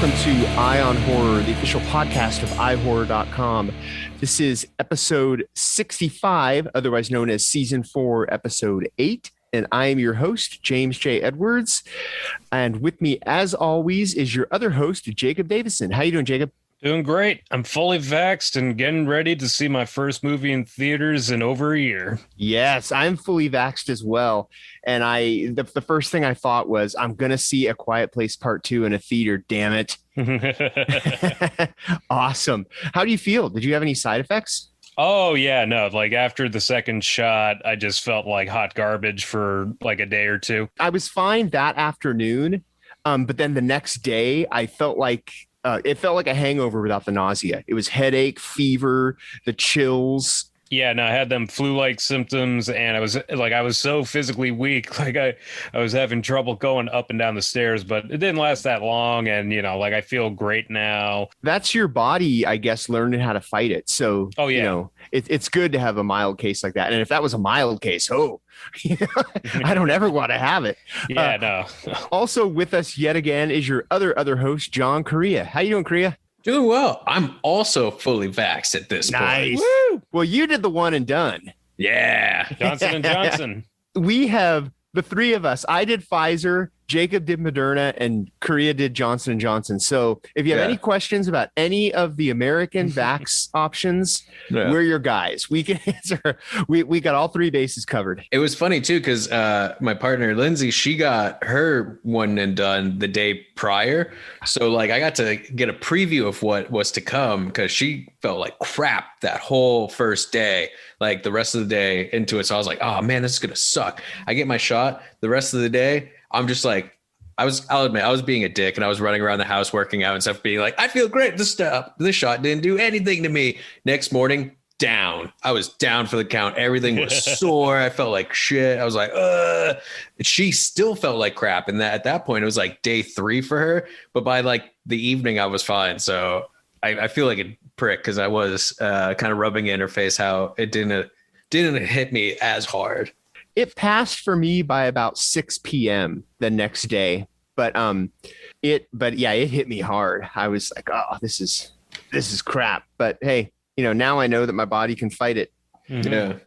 welcome to Eye on Horror, the official podcast of iHorror.com. This is episode 65, otherwise known as season 4, episode 8. And I am your host, James J. Edwards. And with me, as always, is your other host, Jacob Davison. How you doing, Jacob? Doing great. I'm fully vaxxed and getting ready to see my first movie in theaters in over a year. Yes, I'm fully vaxxed as well. And the first thing I thought was, I'm going to see A Quiet Place Part 2 in a theater, damn it. Awesome. How do you feel? Did you have any side effects? Oh, yeah, no, like after the second shot, I just felt like hot garbage for like a day or two. I was fine that afternoon, but then the next day, I felt like it felt like a hangover without the nausea. It was headache, fever, the chills. Yeah, no, I had them flu-like symptoms, and I was so physically weak, like I was having trouble going up and down the stairs, but it didn't last that long, and I feel great now. That's your body, I guess, learning how to fight it. So, it's good to have a mild case like that. And if that was a mild case, I don't ever want to have it. Yeah, no. Also with us yet again is your other host, John Correa. How you doing, Correa? Doing well. I'm also fully vaxxed at this point. Nice. Woo! Well, you did the one and done. Yeah. Johnson & Johnson. We have the three of us. I did Pfizer, Jacob did Moderna, and Correa did Johnson & Johnson. So if you have any questions about any of the American vax options, we're your guys. We can answer. We got all three bases covered. It was funny, too, because my partner, Lindsay, she got her one and done the day prior. So I got to get a preview of what was to come because she felt like crap that whole first day, like the rest of the day into it. So I was like, oh, man, this is going to suck. I get my shot the rest of the day. I'm just like, I'll admit, I was being a dick and I was running around the house working out and stuff, being like, I feel great. This shot didn't do anything to me. Next morning, down. I was down for the count. Everything was sore. I felt like shit. I was like, ugh. She still felt like crap. And at that point, it was like day 3 for her. But by like the evening, I was fine. So I feel like a prick because I was kind of rubbing in her face how it didn't hit me as hard. It passed for me by about 6 p.m. the next day, but it hit me hard. I was like, oh, this is crap. But hey, now I know that my body can fight it. Yeah.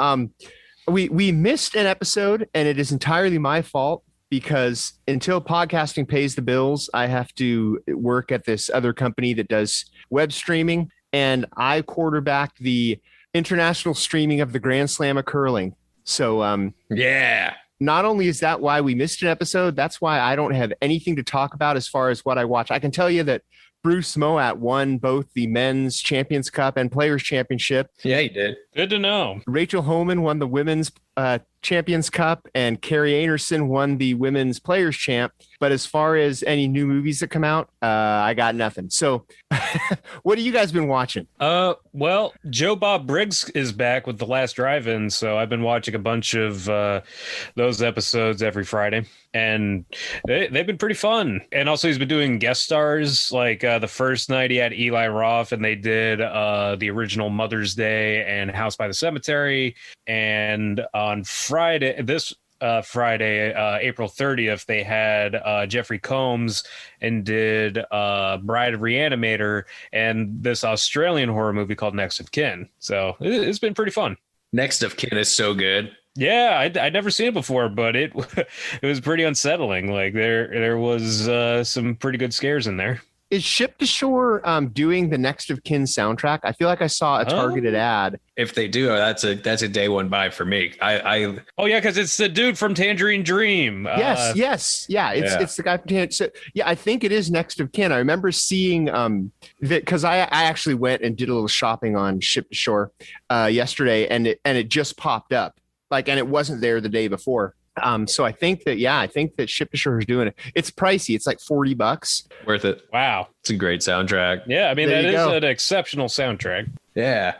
We missed an episode, and it is entirely my fault because until podcasting pays the bills, I have to work at this other company that does web streaming, and I quarterback the international streaming of the Grand Slam of curling. So, not only is that why we missed an episode, that's why I don't have anything to talk about as far as what I watch. I can tell you that Bruce Moat won both the men's Champions Cup and Players Championship. Yeah, he did. Good to know. Rachel Homan won the women's Champions Cup, and Carrie Anderson won the women's Players Champ. But as far as any new movies that come out, I got nothing. So what have you guys been watching? Well, Joe Bob Briggs is back with The Last Drive-In, so I've been watching a bunch of those episodes every Friday, and they've been pretty fun. And also he's been doing guest stars, like the first night he had Eli Roth, and they did the original Mother's Day and House by the Cemetery. And on Friday, April 30th, they had Jeffrey Combs and did Bride of Reanimator and this Australian horror movie called Next of Kin. So it's been pretty fun. Next of Kin is so good. Yeah, I'd never seen it before, but it was pretty unsettling. Like there was some pretty good scares in there. Is Ship to Shore doing the Next of Kin soundtrack? I feel like I saw a targeted ad. If they do, that's a day one buy for me. Oh yeah, because it's the dude from Tangerine Dream. Yes, yeah. It's the guy from Tangerine. So, yeah, I think it is Next of Kin. I remember seeing that because I actually went and did a little shopping on Ship to Shore yesterday, and it just popped up, and it wasn't there the day before. So I think that Ship to Shore is doing it. It's pricey. It's like $40. Worth it. Wow. It's a great soundtrack. Yeah. I mean, that is an exceptional soundtrack. Yeah.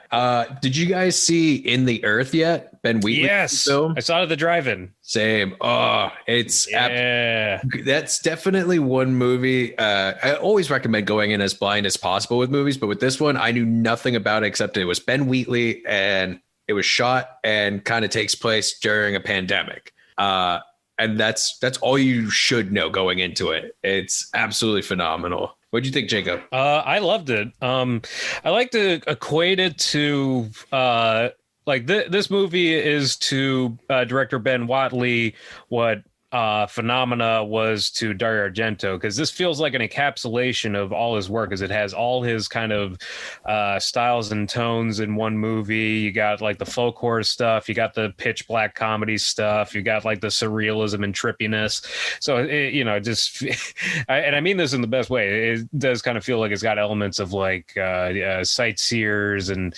Did you guys see In the Earth yet? Ben Wheatley? Yes. Film? I saw it at the drive-in. Same. Oh, it's that's definitely one movie. I always recommend going in as blind as possible with movies, but with this one, I knew nothing about it except it was Ben Wheatley and it was shot and kind of takes place during a pandemic. And that's all you should know going into it. It's absolutely phenomenal. What'd you think, Jacob? I loved it. I like to equate it to this movie is to director Ben Whatley what Phenomena was to Dario Argento, because this feels like an encapsulation of all his work, as it has all his kind of styles and tones in one movie. You got like the folk horror stuff, you got the pitch black comedy stuff, you got like the surrealism and trippiness. So and I mean this in the best way. It does kind of feel like it's got elements of like Sightseers and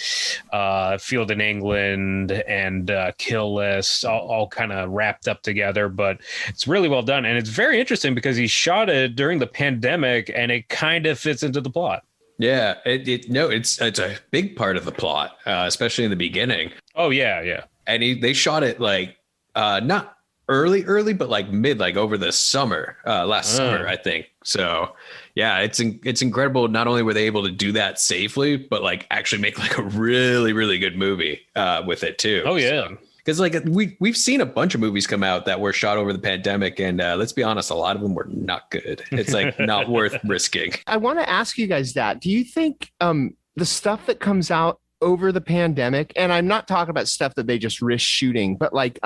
Field in England and Kill List all kind of wrapped up together, but it's really well done. And it's very interesting because he shot it during the pandemic and it kind of fits into the plot. Yeah, it's a big part of the plot, especially in the beginning. Oh, yeah. And they shot it like not early, but like mid, like over the summer, last summer, I think. So yeah, it's incredible. Not only were they able to do that safely, but like actually make like a really, really good movie with it too. Oh, yeah. So, because like we've seen a bunch of movies come out that were shot over the pandemic, and let's be honest, a lot of them were not good. It's like not worth risking. I want to ask you guys that. Do you think the stuff that comes out over the pandemic, and I'm not talking about stuff that they just risk shooting, but like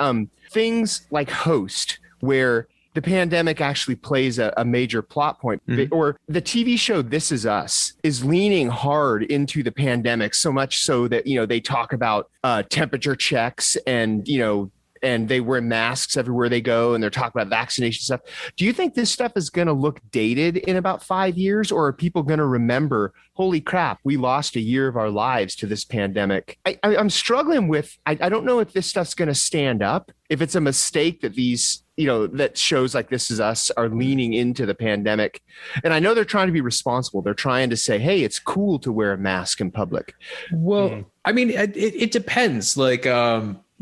things like Host, where the pandemic actually plays a major plot point, or the TV show This Is Us is leaning hard into the pandemic, so much so that, they talk about temperature checks and they wear masks everywhere they go, and they're talking about vaccination stuff. Do you think this stuff is going to look dated in about 5 years, or are people going to remember, holy crap, we lost a year of our lives to this pandemic? I'm struggling with, I don't know if this stuff's going to stand up, if it's a mistake that these, that shows like This Is Us are leaning into the pandemic. And I know they're trying to be responsible. They're trying to say, hey, it's cool to wear a mask in public. Well, I mean, it depends. Like,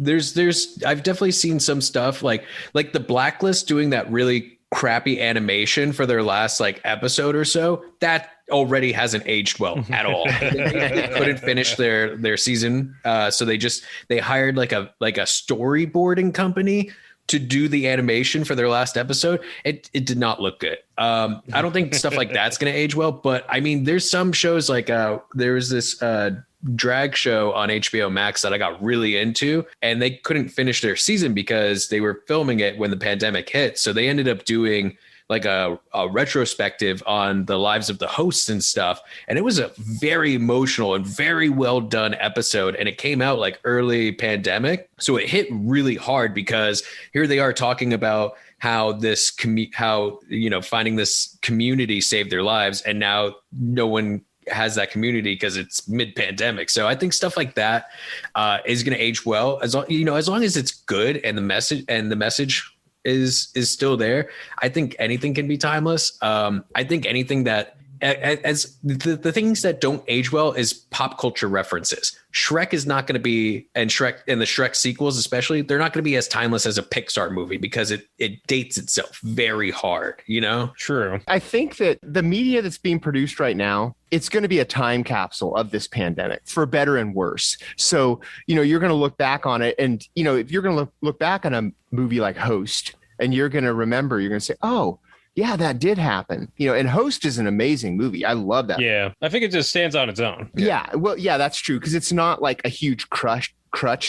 there's I've definitely seen some stuff like the Blacklist doing that really crappy animation for their last like episode or so. That already hasn't aged well at all. They couldn't finish their season, so they hired like a storyboarding company to do the animation for their last episode. It did not look good. I don't think stuff like that's going to age well, but I mean, there's some shows like there was this drag show on HBO Max that I got really into, and they couldn't finish their season because they were filming it when the pandemic hit. So they ended up doing like a retrospective on the lives of the hosts and stuff. And it was a very emotional and very well done episode. And it came out like early pandemic. So it hit really hard because here they are talking about how this, finding this community saved their lives. And now no one has that community because it's mid-pandemic. So I think stuff like that is going to age well, as long as it's good and the message is still there. I think anything can be timeless. I think anything that as the things that don't age well is pop culture references. Shrek is not going to be, and the Shrek sequels especially, they're not going to be as timeless as a Pixar movie because it dates itself very hard, True. I think that the media that's being produced right now, it's going to be a time capsule of this pandemic, for better and worse. So, you're going to look back on it, and, if you're going to look back on a movie like Host, and you're going to remember, you're going to say, oh, yeah, that did happen. And Host is an amazing movie. I love that. Yeah, I think it just stands on its own. Yeah, well, yeah, that's true, because it's not like a huge crutch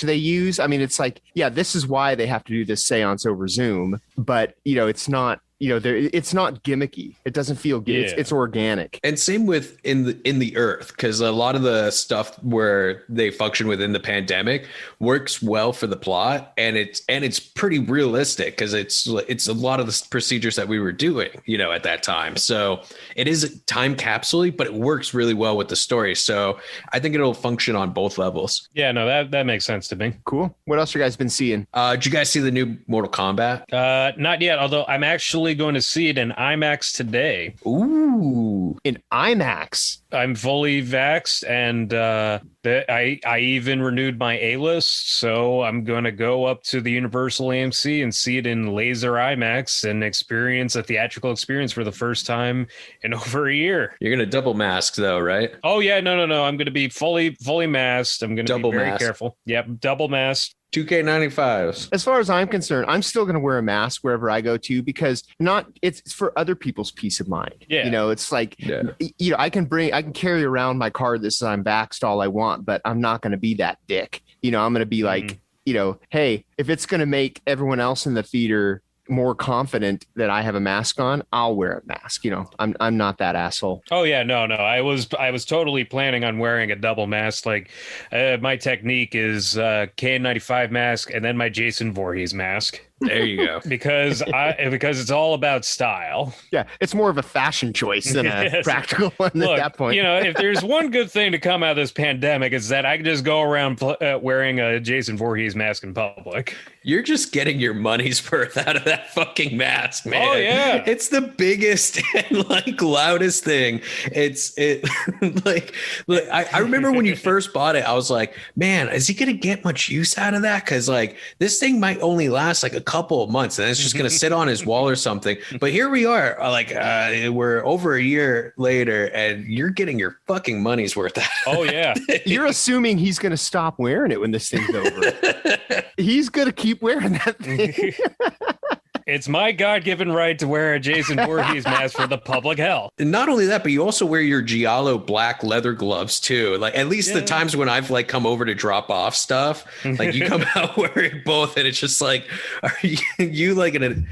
they use. I mean, it's like, yeah, this is why they have to do this seance over Zoom, but it's not, it's not gimmicky. It doesn't feel good. Yeah. It's organic. And same with in the Earth, because a lot of the stuff where they function within the pandemic works well for the plot, and it's pretty realistic because it's a lot of the procedures that we were doing, at that time. So it is a time capsule, but it works really well with the story. So I think it'll function on both levels. Yeah, no, that makes sense to me. Cool. What else you guys been seeing? Did you guys see the new Mortal Kombat? Not yet, although I'm actually going to see it in IMAX today. Ooh, in IMAX. I'm fully vaxxed, and I even renewed my A-list, so I'm going to go up to the Universal AMC and see it in laser IMAX and experience a theatrical experience for the first time in over a year. You're going to double mask though, right? Oh yeah, no. I'm going to be fully masked. I'm going to be very careful. Yep, double masked. 2K95s. As far as I'm concerned, I'm still going to wear a mask wherever I go to because it's for other people's peace of mind. Yeah. It's like, I can carry around my card that says I'm vaxxed all I want, but I'm not going to be that dick. I'm going to be like, hey, if it's going to make everyone else in the theater more confident that I have a mask on, I'll wear a mask. I'm not that asshole. Oh yeah, no. I was totally planning on wearing a double mask. Like my technique is KN95 mask and then my Jason Voorhees mask. There you go. because it's all about style. Yeah, it's more of a fashion choice than a practical one at that point. If there's one good thing to come out of this pandemic, it's that I can just go around wearing a Jason Voorhees mask in public. You're just getting your money's worth out of that fucking mask, man. Oh yeah, it's the biggest and loudest thing. I remember when you first bought it, I was like, man, is he gonna get much use out of that? Because this thing might only last like a couple of months and it's just going to sit on his wall or something. But here we are, we're over a year later and you're getting your fucking money's worth out. Oh yeah. You're assuming he's going to stop wearing it when this thing's over. He's going to keep wearing that thing. It's my God-given right to wear a Jason Voorhees mask for the public health. And not only that, but you also wear your Giallo black leather gloves too. Like at least the times when I've come over to drop off stuff, you come out wearing both, and it's just like, are you like an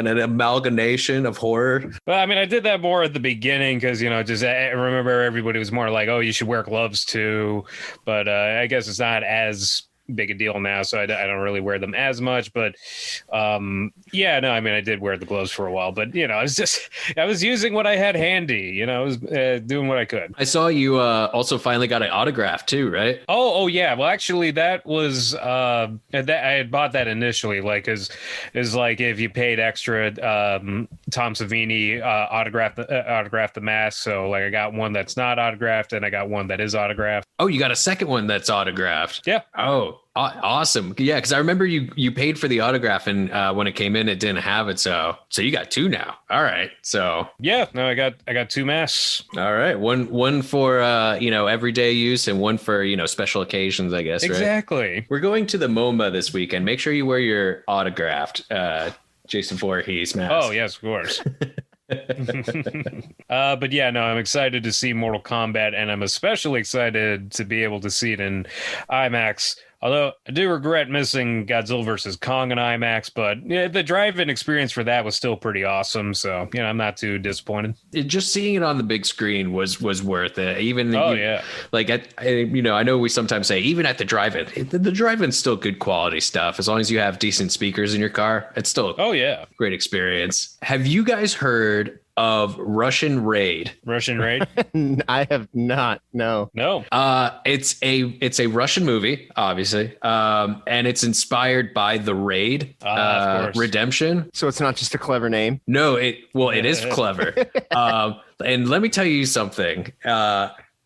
amalgamation of horror? Well, I mean, I did that more at the beginning because I remember everybody was more like, oh, you should wear gloves too, but I guess it's not as big a deal now, so I don't really wear them as much. But I did wear the gloves for a while, but I was using what I had handy. I was doing what I could. I saw you also finally got an autograph too, right? Oh yeah. Well, actually, that was I had bought that initially, is if you paid extra, Tom Savini autographed the mask. So I got one that's not autographed, and I got one that is autographed. Oh, you got a second one that's autographed? Yeah. Oh. Awesome. Yeah, because I remember you paid for the autograph, and when it came in, it didn't have it. So you got two now. All right. So yeah, no, I got two masks. All right, one for everyday use, and one for special occasions, I guess. Exactly. Right? We're going to the MoMA this weekend. Make sure you wear your autographed Jason Voorhees mask. Oh yes, of course. But yeah, no, I'm excited to see Mortal Kombat, and I'm especially excited to be able to see it in IMAX. Although I do regret missing Godzilla vs. Kong in IMAX, but the drive-in experience for that was still pretty awesome. So, I'm not too disappointed. Just seeing it on the big screen was worth it. Even yeah. I know we sometimes say even at the drive-in, the drive-in's still good quality stuff. As long as you have decent speakers in your car, it's still a great experience. Have you guys heard of Russian Raid? I have not. No. It's a Russian movie, obviously, and it's inspired by The Raid, Redemption. So it's not just a clever name. No, it is clever. And let me tell you something.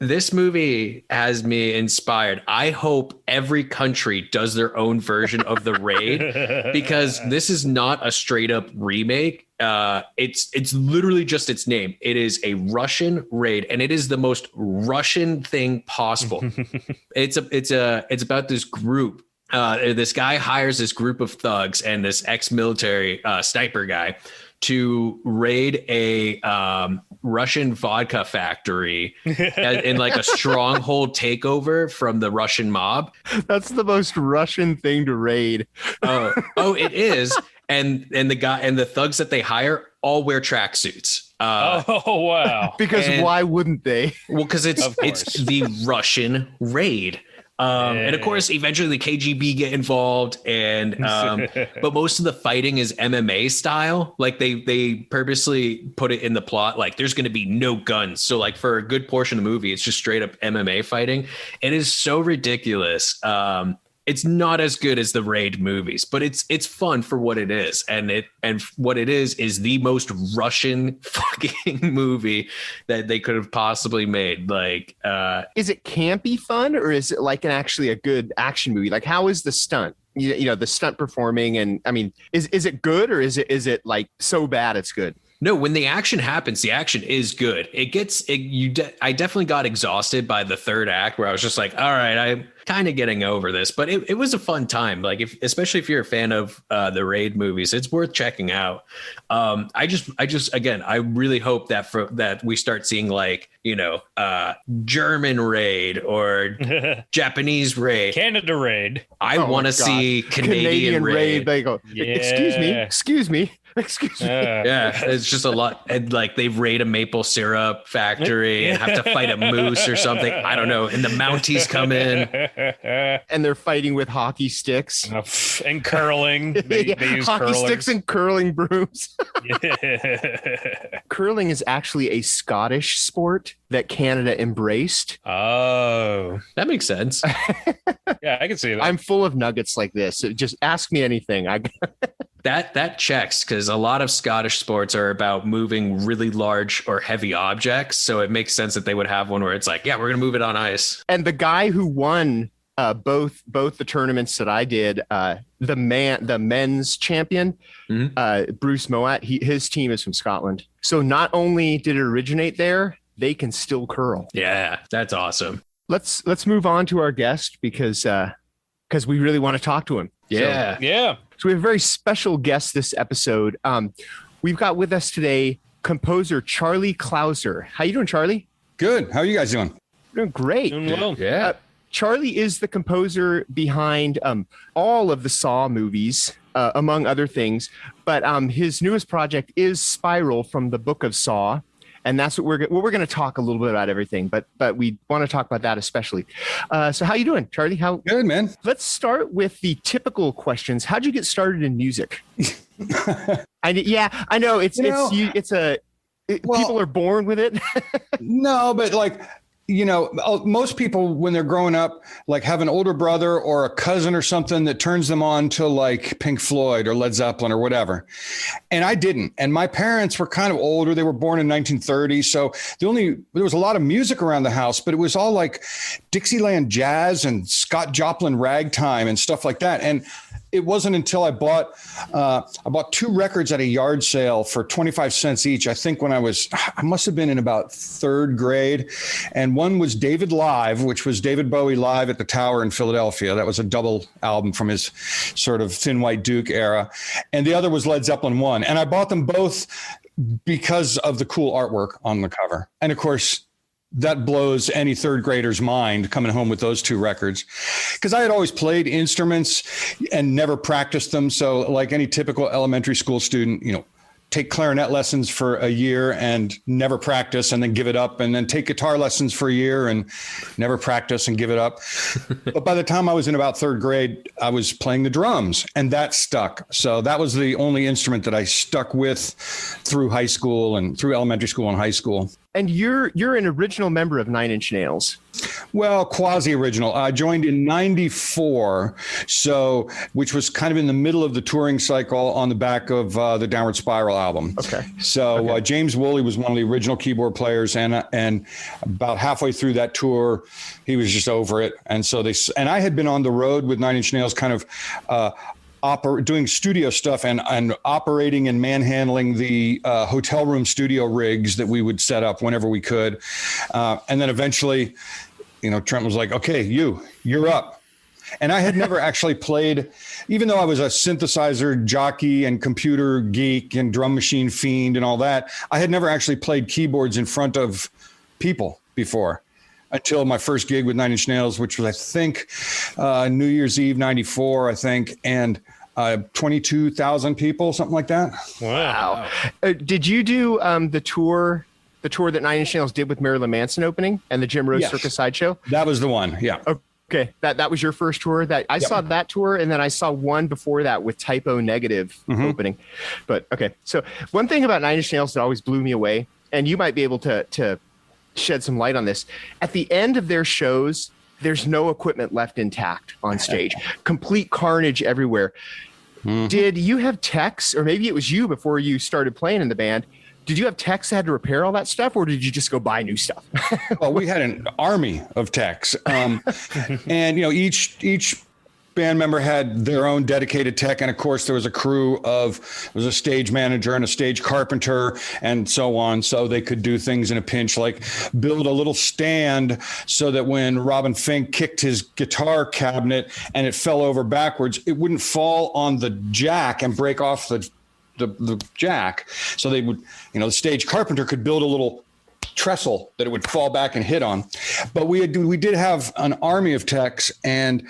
This movie has me inspired. I hope every country does their own version of The Raid, because this is not a straight up remake. It's literally just its name. It is a Russian raid, and it is the most Russian thing possible. It's about this group. This guy hires this group of thugs and this ex-military sniper guy to raid a Russian vodka factory in a stronghold takeover from the Russian mob. That's the most Russian thing to raid. It is. And the guy and the thugs that they hire all wear tracksuits. Oh wow! Because why wouldn't they? Well, because it's the Russian raid. And of course, eventually the KGB get involved, and but most of the fighting is MMA style. They purposely put it in the plot there's going to be no guns. So for a good portion of the movie, it's just straight up MMA fighting. It is so ridiculous. It's not as good as the Raid movies, but it's fun for what it is, and what it is the most Russian fucking movie that they could have possibly made. Is it campy fun, or is it actually a good action movie? How is the stunt? The stunt performing, and I mean, is it good, or is it so bad it's good? No, when the action happens, the action is good. I definitely got exhausted by the third act, where I was just like, all right, kind of getting over this, but it was a fun time. Like especially if you're a fan of the Raid movies, it's worth checking out. I just again, I really hope that we start seeing like, German Raid or Japanese Raid, Canada Raid. I want to see Canadian Raid. They go, excuse me. Yeah, it's just a lot. And like they raid a maple syrup factory and have to fight a moose or something. I don't know. And the Mounties come in. And they're fighting with hockey sticks. And curling. They use hockey curlers. sticks and curling brooms. Curling is actually a Scottish sport that Canada embraced. Oh. That makes sense. Yeah, I can see that. I'm full of nuggets like this. So just ask me anything. That checks, because a lot of Scottish sports are about moving really large or heavy objects. So it makes sense that they would have one where it's like, yeah, we're going to move it on ice. And the guy who won both the tournaments that I did, the men's champion, Bruce Moat, his team is from Scotland. So not only did it originate there, they can still curl. Yeah, that's awesome. Let's move on to our guest because we really want to talk to him. Yeah. So we have a very special guest this episode. We've got with us today composer Charlie Clouser. How you doing, Charlie? Good. How are you guys doing? Doing great. Doing well. Yeah. Charlie is the composer behind all of the Saw movies, among other things. But his newest project is Spiral from the Book of Saw. And that's what we're going to talk a little bit about everything, but we want to talk about that especially. So how you doing, Charlie? Good, man. Let's start with the typical questions. How'd you get started in music? I know people are born with it. No, but like, most people when they're growing up, like have an older brother or a cousin or something that turns them on to like Pink Floyd or Led Zeppelin or whatever. And I didn't. And my parents were kind of older. They were born in 1930. So there was a lot of music around the house, but it was all like Dixieland jazz and Scott Joplin ragtime and stuff like that. And it wasn't until I bought 2 records at a yard sale for 25 cents each. I think when I must have been in about 3rd grade. And one was David Live, which was David Bowie live at the Tower in Philadelphia. That was a double album from his sort of Thin White Duke era. And the other was Led Zeppelin 1. And I bought them both because of the cool artwork on the cover. And of course, that blows any 3rd grader's mind coming home with those 2 records, because I had always played instruments and never practiced them. So like any typical elementary school student, take clarinet lessons for a year and never practice and then give it up, and then take guitar lessons for a year and never practice and give it up. But by the time I was in about 3rd grade, I was playing the drums, and that stuck. So that was the only instrument that I stuck with through high school and through elementary school and high school. And you're an original member of Nine Inch Nails. Well, quasi-original. I joined in 94, which was kind of in the middle of the touring cycle on the back of the Downward Spiral album. Okay. So James Woolley was one of the original keyboard players, and about halfway through that tour, he was just over it. And so and I had been on the road with Nine Inch Nails, kind of doing studio stuff and operating and manhandling the hotel room studio rigs that we would set up whenever we could. And then eventually, Trent was like, okay, you're up. And I had never actually played, even though I was a synthesizer jockey and computer geek and drum machine fiend and all that, I had never actually played keyboards in front of people before. Until my first gig with Nine Inch Nails, which was, I think, New Year's Eve, 94, I think. And 22,000 people, something like that. Wow. Did you do the tour that Nine Inch Nails did with Marilyn Manson opening and the Jim Rose Circus Sideshow? That was the one. Yeah. Okay. That was your first tour. I saw that tour, and then I saw one before that with Typo Negative opening. But okay. So one thing about Nine Inch Nails that always blew me away, and you might be able to shed some light on this. At the end of their shows, there's no equipment left intact on stage. Complete carnage everywhere. Did you have techs, or maybe it was you before you started playing in the band? Did you have techs that had to repair all that stuff, or did you just go buy new stuff? Well, we had an army of techs, and each band member had their own dedicated tech. And of course, there was a crew there was a stage manager and a stage carpenter and so on. So they could do things in a pinch, like build a little stand so that when Robin Fink kicked his guitar cabinet and it fell over backwards, it wouldn't fall on the jack and break off the jack. So they would, the stage carpenter could build a little trestle that it would fall back and hit on. But we did have an army of techs, and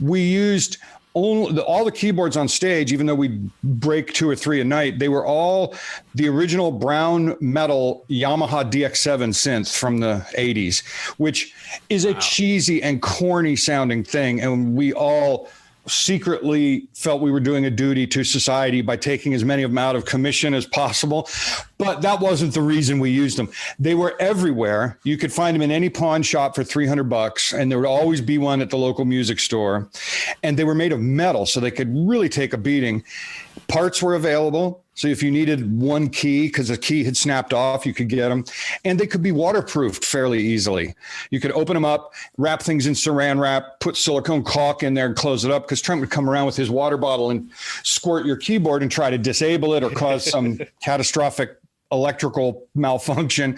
we used all the keyboards on stage, even though we break 2 or 3 a night. They were all the original brown metal Yamaha DX7 synth from the 80s, which is a cheesy and corny sounding thing. And we all secretly felt we were doing a duty to society by taking as many of them out of commission as possible. But that wasn't the reason we used them. They were everywhere. You could find them in any pawn shop for $300, and there would always be one at the local music store. And they were made of metal, so they could really take a beating. Parts were available. So if you needed one key, because the key had snapped off, you could get them. And they could be waterproofed fairly easily. You could open them up, wrap things in saran wrap, put silicone caulk in there and close it up, because Trent would come around with his water bottle and squirt your keyboard and try to disable it or cause some catastrophic electrical malfunction.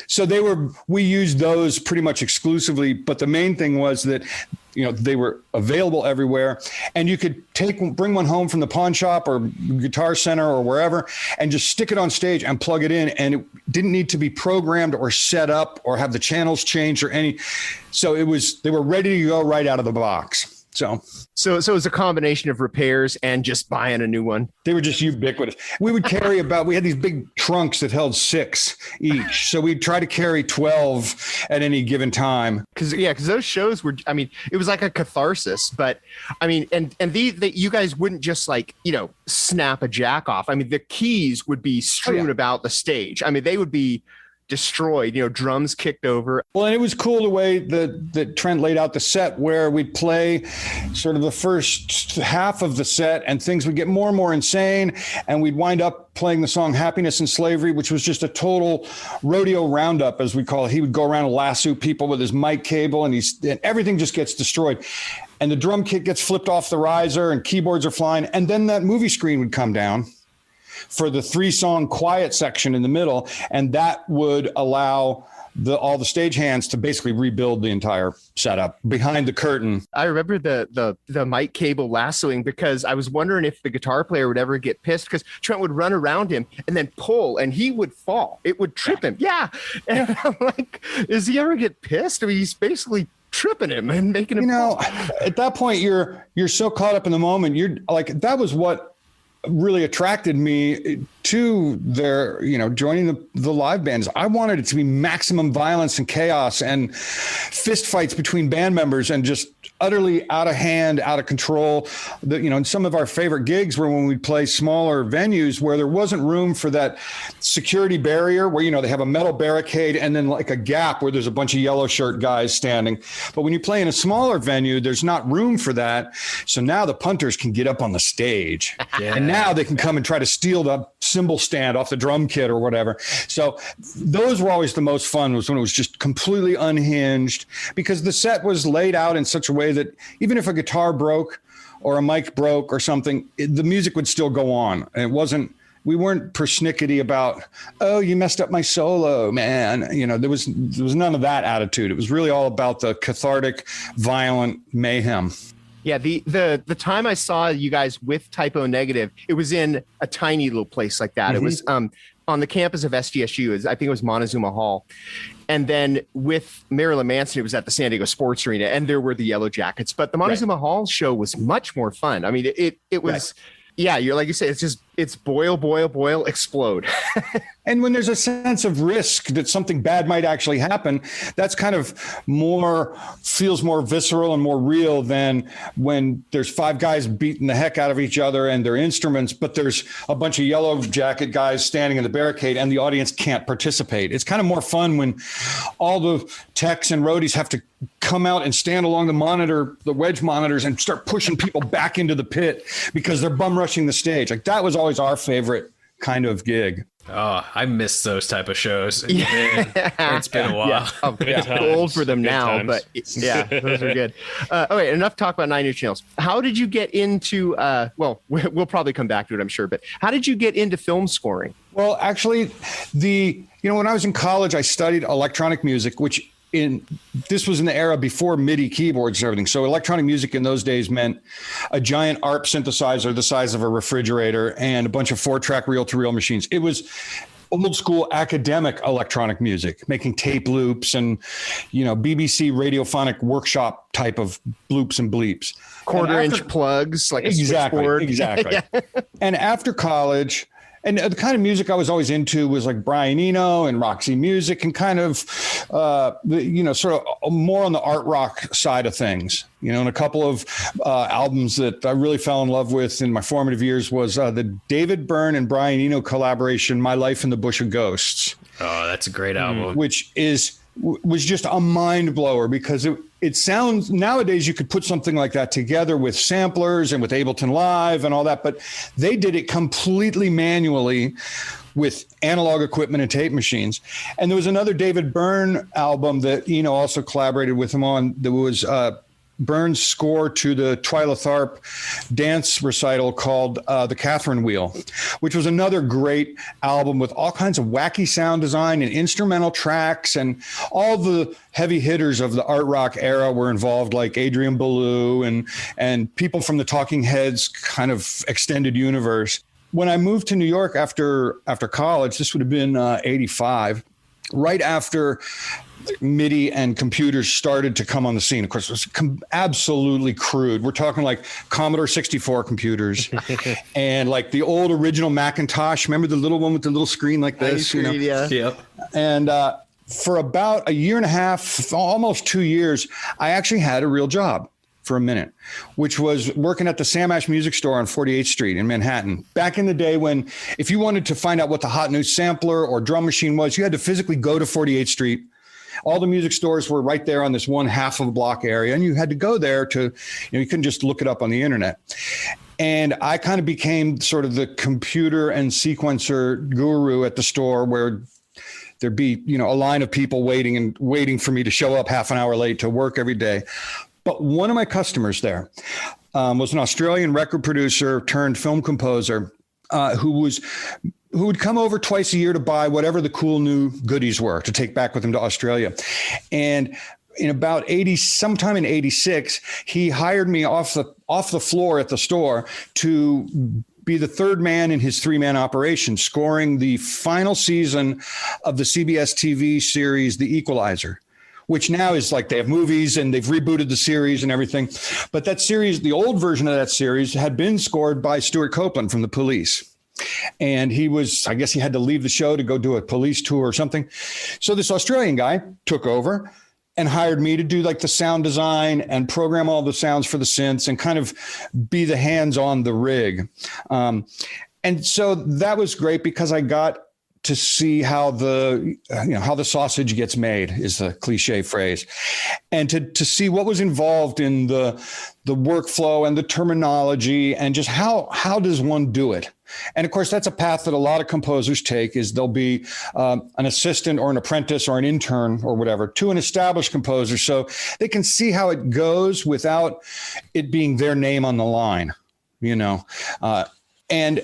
So we used those pretty much exclusively. But the main thing was that they were available everywhere, and you could bring one home from the pawn shop or Guitar Center or wherever and just stick it on stage and plug it in. And it didn't need to be programmed or set up or have the channels changed or any. So they were ready to go right out of the box. So it was a combination of repairs and just buying a new one. They were just ubiquitous. We would carry we had these big trunks that held 6 each. So we'd try to carry 12 at any given time. Because those shows were, it was like a catharsis. But and you guys wouldn't just snap a jack off. The keys would be strewn about the stage. They would be destroyed, drums kicked over. Well, and it was cool the way that Trent laid out the set, where we'd play sort of the first half of the set and things would get more and more insane. And we'd wind up playing the song Happiness and Slavery, which was just a total rodeo roundup, as we call it. He would go around and lasso people with his mic cable, and everything just gets destroyed. And the drum kit gets flipped off the riser and keyboards are flying. And then that movie screen would come down for the 3-song quiet section in the middle, and that would allow all the stagehands to basically rebuild the entire setup behind the curtain. I remember the mic cable lassoing, because I was wondering if the guitar player would ever get pissed, because Trent would run around him and then pull, and he would fall. It would trip him. Yeah. And I'm like, does he ever get pissed? He's basically tripping him and making him fall. At that point, you're so caught up in the moment. You're like, that was what really attracted me to their, joining the live bands. I wanted it to be maximum violence and chaos and fist fights between band members and just utterly out of hand, out of control. And some of our favorite gigs were when we'd play smaller venues where there wasn't room for that security barrier where, they have a metal barricade and then like a gap where there's a bunch of yellow shirt guys standing. But when you play in a smaller venue, there's not room for that. So now the punters can get up on the stage. Yeah. And now they can come and try to steal the cymbal stand off the drum kit or whatever. So those were always the most fun, was when it was just completely unhinged, because the set was laid out in such a way that even if a guitar broke or a mic broke or something, the music would still go on. And we weren't persnickety about, oh, you messed up my solo, man. There was none of that attitude. It was really all about the cathartic, violent mayhem. Yeah, the time I saw you guys with Typo Negative, it was in a tiny little place like that. Mm-hmm. It was on the campus of SDSU. I think it was Montezuma Hall. And then with Marilyn Manson, it was at the San Diego Sports Arena, and there were the Yellow Jackets. But the Montezuma Hall show was much more fun. It was, you're like you say, it's boil, boil, boil, explode. And when there's a sense of risk that something bad might actually happen, that's kind of feels more visceral and more real than when there's 5 guys beating the heck out of each other and their instruments, but there's a bunch of Yellow Jacket guys standing in the barricade and the audience can't participate. It's kind of more fun when all the techs and roadies have to come out and stand along the wedge monitors and start pushing people back into the pit because they're bum rushing the stage. Like, that was always our favorite kind of gig. Oh, I miss those type of shows. Yeah. It's been a while. Yeah. I'm Good too old for times. them Good now, times. but yeah, those are good. Okay, enough talk about Nine Inch Nails. How did you get into? Well, we'll probably come back to it, I'm sure. But how did you get into film scoring? Well, actually, when I was in college, I studied electronic music, which this was in the era before MIDI keyboards and everything. So electronic music in those days meant a giant ARP synthesizer the size of a refrigerator and a bunch of 4-track reel-to-reel machines. It was old school academic electronic music, making tape loops and, BBC radiophonic workshop type of bloops and bleeps. Quarter-inch plugs, like a switchboard. Exactly. And after college, and the kind of music I was always into was like Brian Eno and Roxy Music and kind of, sort of more on the art rock side of things. And a couple of albums that I really fell in love with in my formative years was the David Byrne and Brian Eno collaboration, My Life in the Bush of Ghosts. Oh, that's a great album. Which was just a mind blower because it sounds, nowadays you could put something like that together with samplers and with Ableton Live and all that, but they did it completely manually with analog equipment and tape machines. And there was another David Byrne album that also collaborated with him on. There was Byrne's score to the Twyla Tharp dance recital called The Catherine Wheel, which was another great album with all kinds of wacky sound design and instrumental tracks, and all the heavy hitters of the art rock era were involved, like Adrian Belew and people from the Talking Heads kind of extended universe. When I moved to New York after college, this would have been 85, right after MIDI and computers started to come on the scene. Of course, it was absolutely crude. We're talking like Commodore 64 computers and like the old original Macintosh. Remember the little one with the little screen like this? Yeah. Yep. And for about a year and a half, almost 2 years, I actually had a real job for a minute, which was working at the Sam Ash Music Store on 48th Street in Manhattan. Back in the day when, if you wanted to find out what the hot new sampler or drum machine was, you had to physically go to 48th Street. All the music stores were right there on this one half of a block area, and you had to go there to, you couldn't just look it up on the internet. And I kind of became sort of the computer and sequencer guru at the store, where there'd be, a line of people waiting for me to show up half an hour late to work every day. But one of my customers there was an Australian record producer turned film composer who would come over twice a year to buy whatever the cool new goodies were to take back with him to Australia. And in about sometime in 86, he hired me off the floor at the store to be the third man in his 3-man operation, scoring the final season of the CBS TV series, The Equalizer, which now is like they have movies and they've rebooted the series and everything. But that series, the old version of that series, had been scored by Stuart Copeland from The Police. And I guess he had to leave the show to go do a police tour or something. So this Australian guy took over and hired me to do like the sound design and program all the sounds for the synths and kind of be the hands on the rig. And so that was great because I got to see how the sausage gets made, is the cliche phrase, and to see what was involved in the workflow and the terminology and just how does one do it. And of course, that's a path that a lot of composers take, is they'll be an assistant or an apprentice or an intern or whatever to an established composer, so they can see how it goes without it being their name on the line, and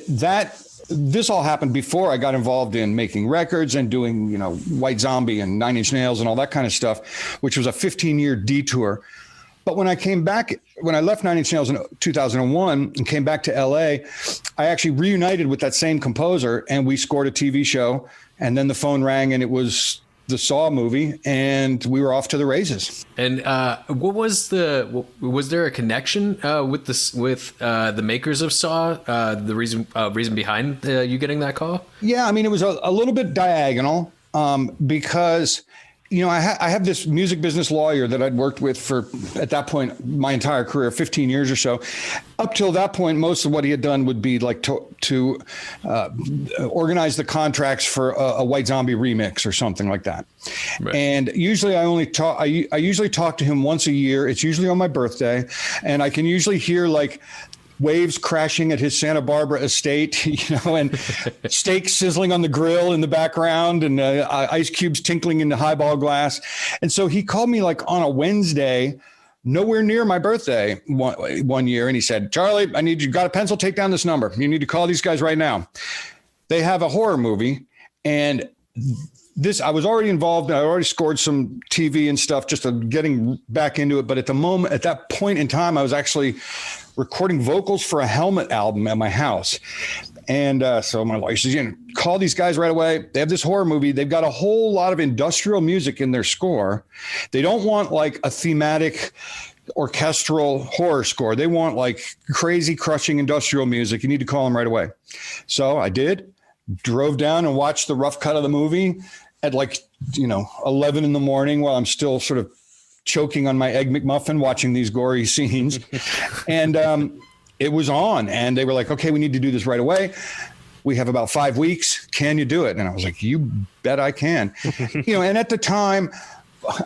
this all happened before I got involved in making records and doing, White Zombie and Nine Inch Nails and all that kind of stuff, which was a 15-year detour. But when I left Nine Inch Nails in 2001 and came back to LA, I actually reunited with that same composer and we scored a TV show. And then the phone rang and it was the Saw movie, and we were off to the races. And was there a connection with the makers of Saw? The reason behind you getting that call? Yeah, I mean, it was a little bit diagonal because I have this music business lawyer that I'd worked with for, at that point, my entire career, 15 years or so. Up till that point, most of what he had done would be like to organize the contracts for a White Zombie remix or something like that. Right. And usually I usually talk to him once a year. It's usually on my birthday, and I can usually hear like waves crashing at his Santa Barbara estate, and steaks sizzling on the grill in the background, and ice cubes tinkling in the highball glass. And so he called me like on a Wednesday, nowhere near my birthday one year. And he said, Charlie, I need you, got a pencil, take down this number. You need to call these guys right now. They have a horror movie. And I was already involved. I already scored some TV and stuff, just getting back into it. But at that point in time, I was actually recording vocals for a Helmet album at my house. And so my lawyer says, call these guys right away. They have this horror movie. They've got a whole lot of industrial music in their score. They don't want like a thematic orchestral horror score. They want like crazy, crushing industrial music. You need to call them right away. So I did, drove down and watched the rough cut of the movie at 11 in the morning while I'm still sort of choking on my Egg McMuffin watching these gory scenes. And it was on, and they were like, okay, we need to do this right away. We have about 5 weeks. Can you do it? And I was like, you bet I can. And at the time,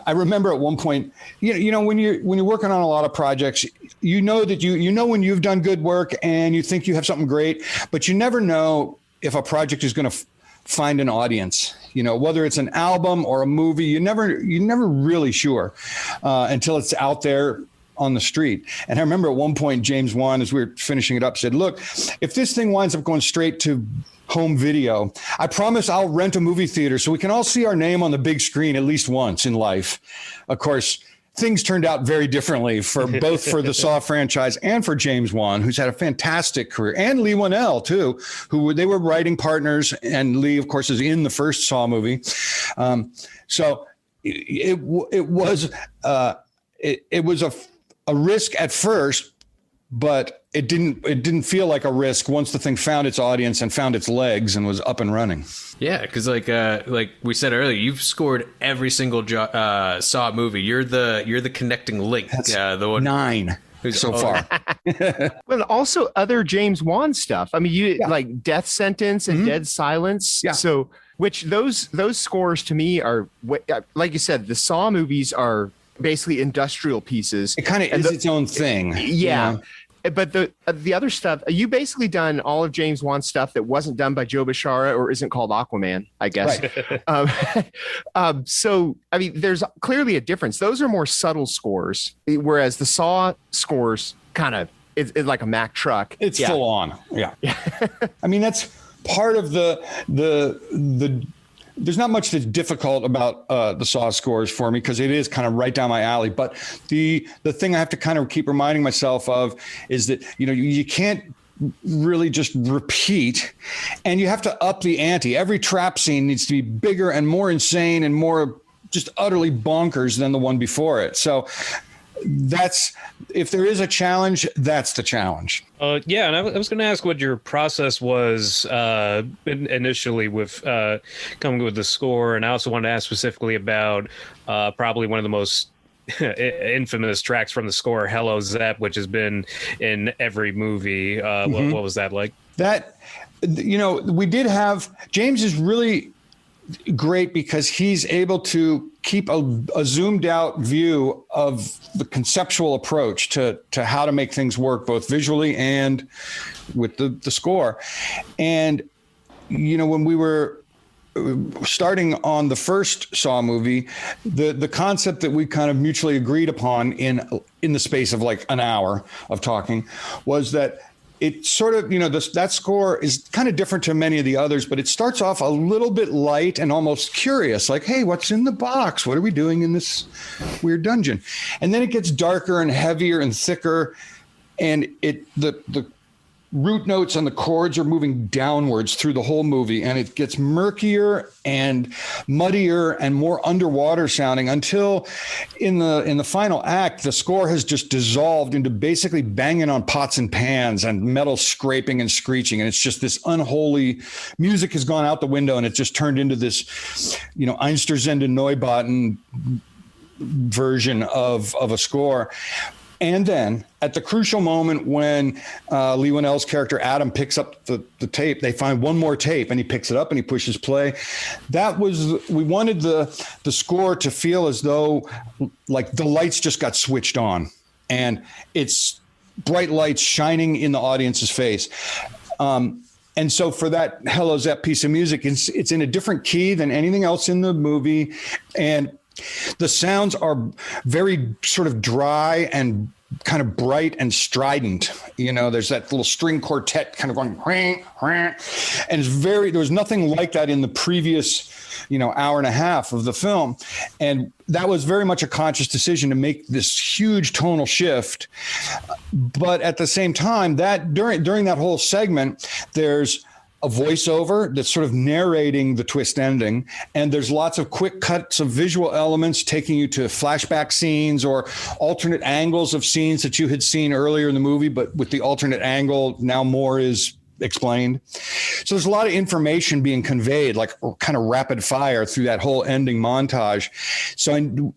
I remember at one point, when you're working on a lot of projects, that when you've done good work and you think you have something great, but you never know if a project is going to find an audience, whether it's an album or a movie. You're never really sure until it's out there on the street. And I remember at one point, James Wan, as we were finishing it up, said, look, if this thing winds up going straight to home video, I promise I'll rent a movie theater so we can all see our name on the big screen at least once in life. Of course, things turned out very differently for both for the Saw franchise and for James Wan, who's had a fantastic career, and Lee Winnell too, they were writing partners, and Lee, of course, is in the first Saw movie. So it was a risk at first, but it didn't feel like a risk once the thing found its audience and found its legs and was up and running. Yeah, because like we said earlier, you've scored every single Saw movie. You're the connecting link. The one 9 so far. But also other James Wan stuff. I mean, like Death Sentence and Dead Silence. Yeah. So which those scores to me are, like you said, the Saw movies are basically industrial pieces. It kind of is its own thing. Yeah. But the other stuff, you basically done all of James Wan's stuff that wasn't done by Joe Bishara or isn't called Aquaman, I guess. Right. So, I mean, there's clearly a difference. Those are more subtle scores, whereas the Saw scores kind of it's like a Mack truck. It's full on. Yeah. I mean, that's part of the there's not much that's difficult about the Saw scores for me because it is kind of right down my alley. But the thing I have to kind of keep reminding myself of is that, you can't really just repeat, and you have to up the ante. Every trap scene needs to be bigger and more insane and more just utterly bonkers than the one before it. So if there is a challenge, that's the challenge. Yeah, and I was going to ask what your process was initially with coming with the score, and I also wanted to ask specifically about probably one of the most infamous tracks from the score, Hello Zep, which has been in every movie. What was that like? That, we did have, James is really great because he's able to keep a zoomed out view of the conceptual approach to how to make things work, both visually and with the score. And, when we were starting on the first Saw movie, the concept that we kind of mutually agreed upon in the space of like an hour of talking was that it sort of, that score is kind of different to many of the others, but it starts off a little bit light and almost curious, like, hey, what's in the box? What are we doing in this weird dungeon? And then it gets darker and heavier and thicker, and the root notes and the chords are moving downwards through the whole movie, and it gets murkier and muddier and more underwater sounding until in the final act, the score has just dissolved into basically banging on pots and pans and metal scraping and screeching. And it's just this unholy music has gone out the window, and it just turned into this, Einstürzende Neubauten version of a score. And then at the crucial moment when Lee Winnell's character Adam picks up the tape, they find one more tape, and he picks it up and he pushes play. We wanted the score to feel as though like the lights just got switched on, and it's bright lights shining in the audience's face. And so for that Hello Zepp piece of music, it's in a different key than anything else in the movie. And the sounds are very sort of dry and kind of bright and strident. There's that little string quartet kind of going, and there was nothing like that in the previous, hour and a half of the film. And that was very much a conscious decision to make this huge tonal shift. But at the same time, that during that whole segment, there's a voiceover that's sort of narrating the twist ending. And there's lots of quick cuts of visual elements taking you to flashback scenes or alternate angles of scenes that you had seen earlier in the movie, but with the alternate angle, now more is explained. So there's a lot of information being conveyed, like kind of rapid fire through that whole ending montage. So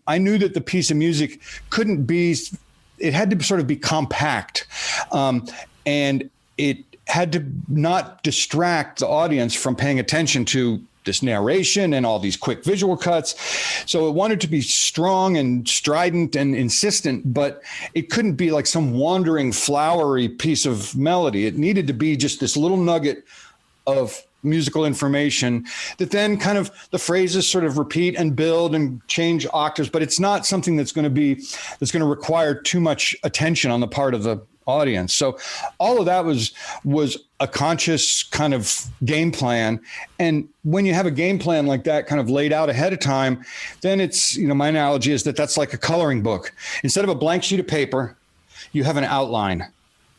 I knew that the piece of music it had to sort of be compact. And it had to not distract the audience from paying attention to this narration and all these quick visual cuts. So it wanted to be strong and strident and insistent, but it couldn't be like some wandering, flowery piece of melody. It needed to be just this little nugget of musical information that then kind of the phrases sort of repeat and build and change octaves, but it's not something that's going to require too much attention on the part of the audience. So all of that was a conscious kind of game plan. And when you have a game plan like that kind of laid out ahead of time, then it's, my analogy is that's like a coloring book. Instead of a blank sheet of paper, you have an outline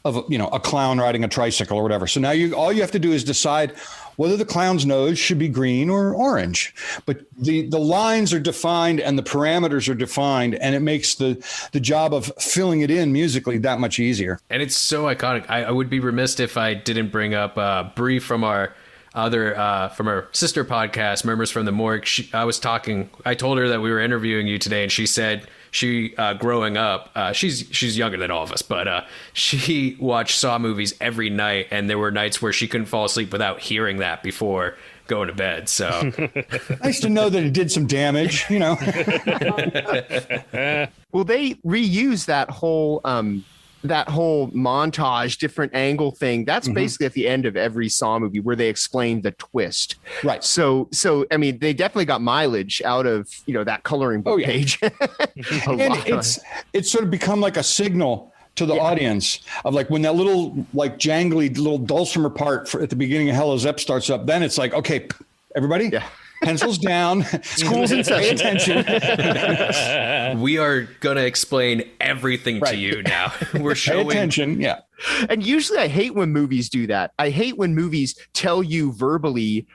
of, a clown riding a tricycle or whatever. So now all you have to do is decide whether the clown's nose should be green or orange. But the lines are defined and the parameters are defined, and it makes the job of filling it in musically that much easier. And it's so iconic. I would be remiss if I didn't bring up Bree from our sister podcast, Murmurs from the Morgue. I told her that we were interviewing you today, and she said she growing up, she's younger than all of us, but she watched Saw movies every night, and there were nights where she couldn't fall asleep without hearing that before going to bed. So nice to know that it did some damage, Well, they reuse that whole montage, different angle thing. That's basically at the end of every Saw movie where they explain the twist. Right. So I mean, they definitely got mileage out of, that coloring book page. And it's sort of become like a signal to the audience of like when that little like jangly little dulcimer part at the beginning of Hello Zepp starts up, then it's like, okay, everybody. Yeah. Pencils down. School's in session. Pay attention. We are going to explain everything to you now. We're showing. Pay attention. Yeah. And usually I hate when movies do that. I hate when movies tell you verbally.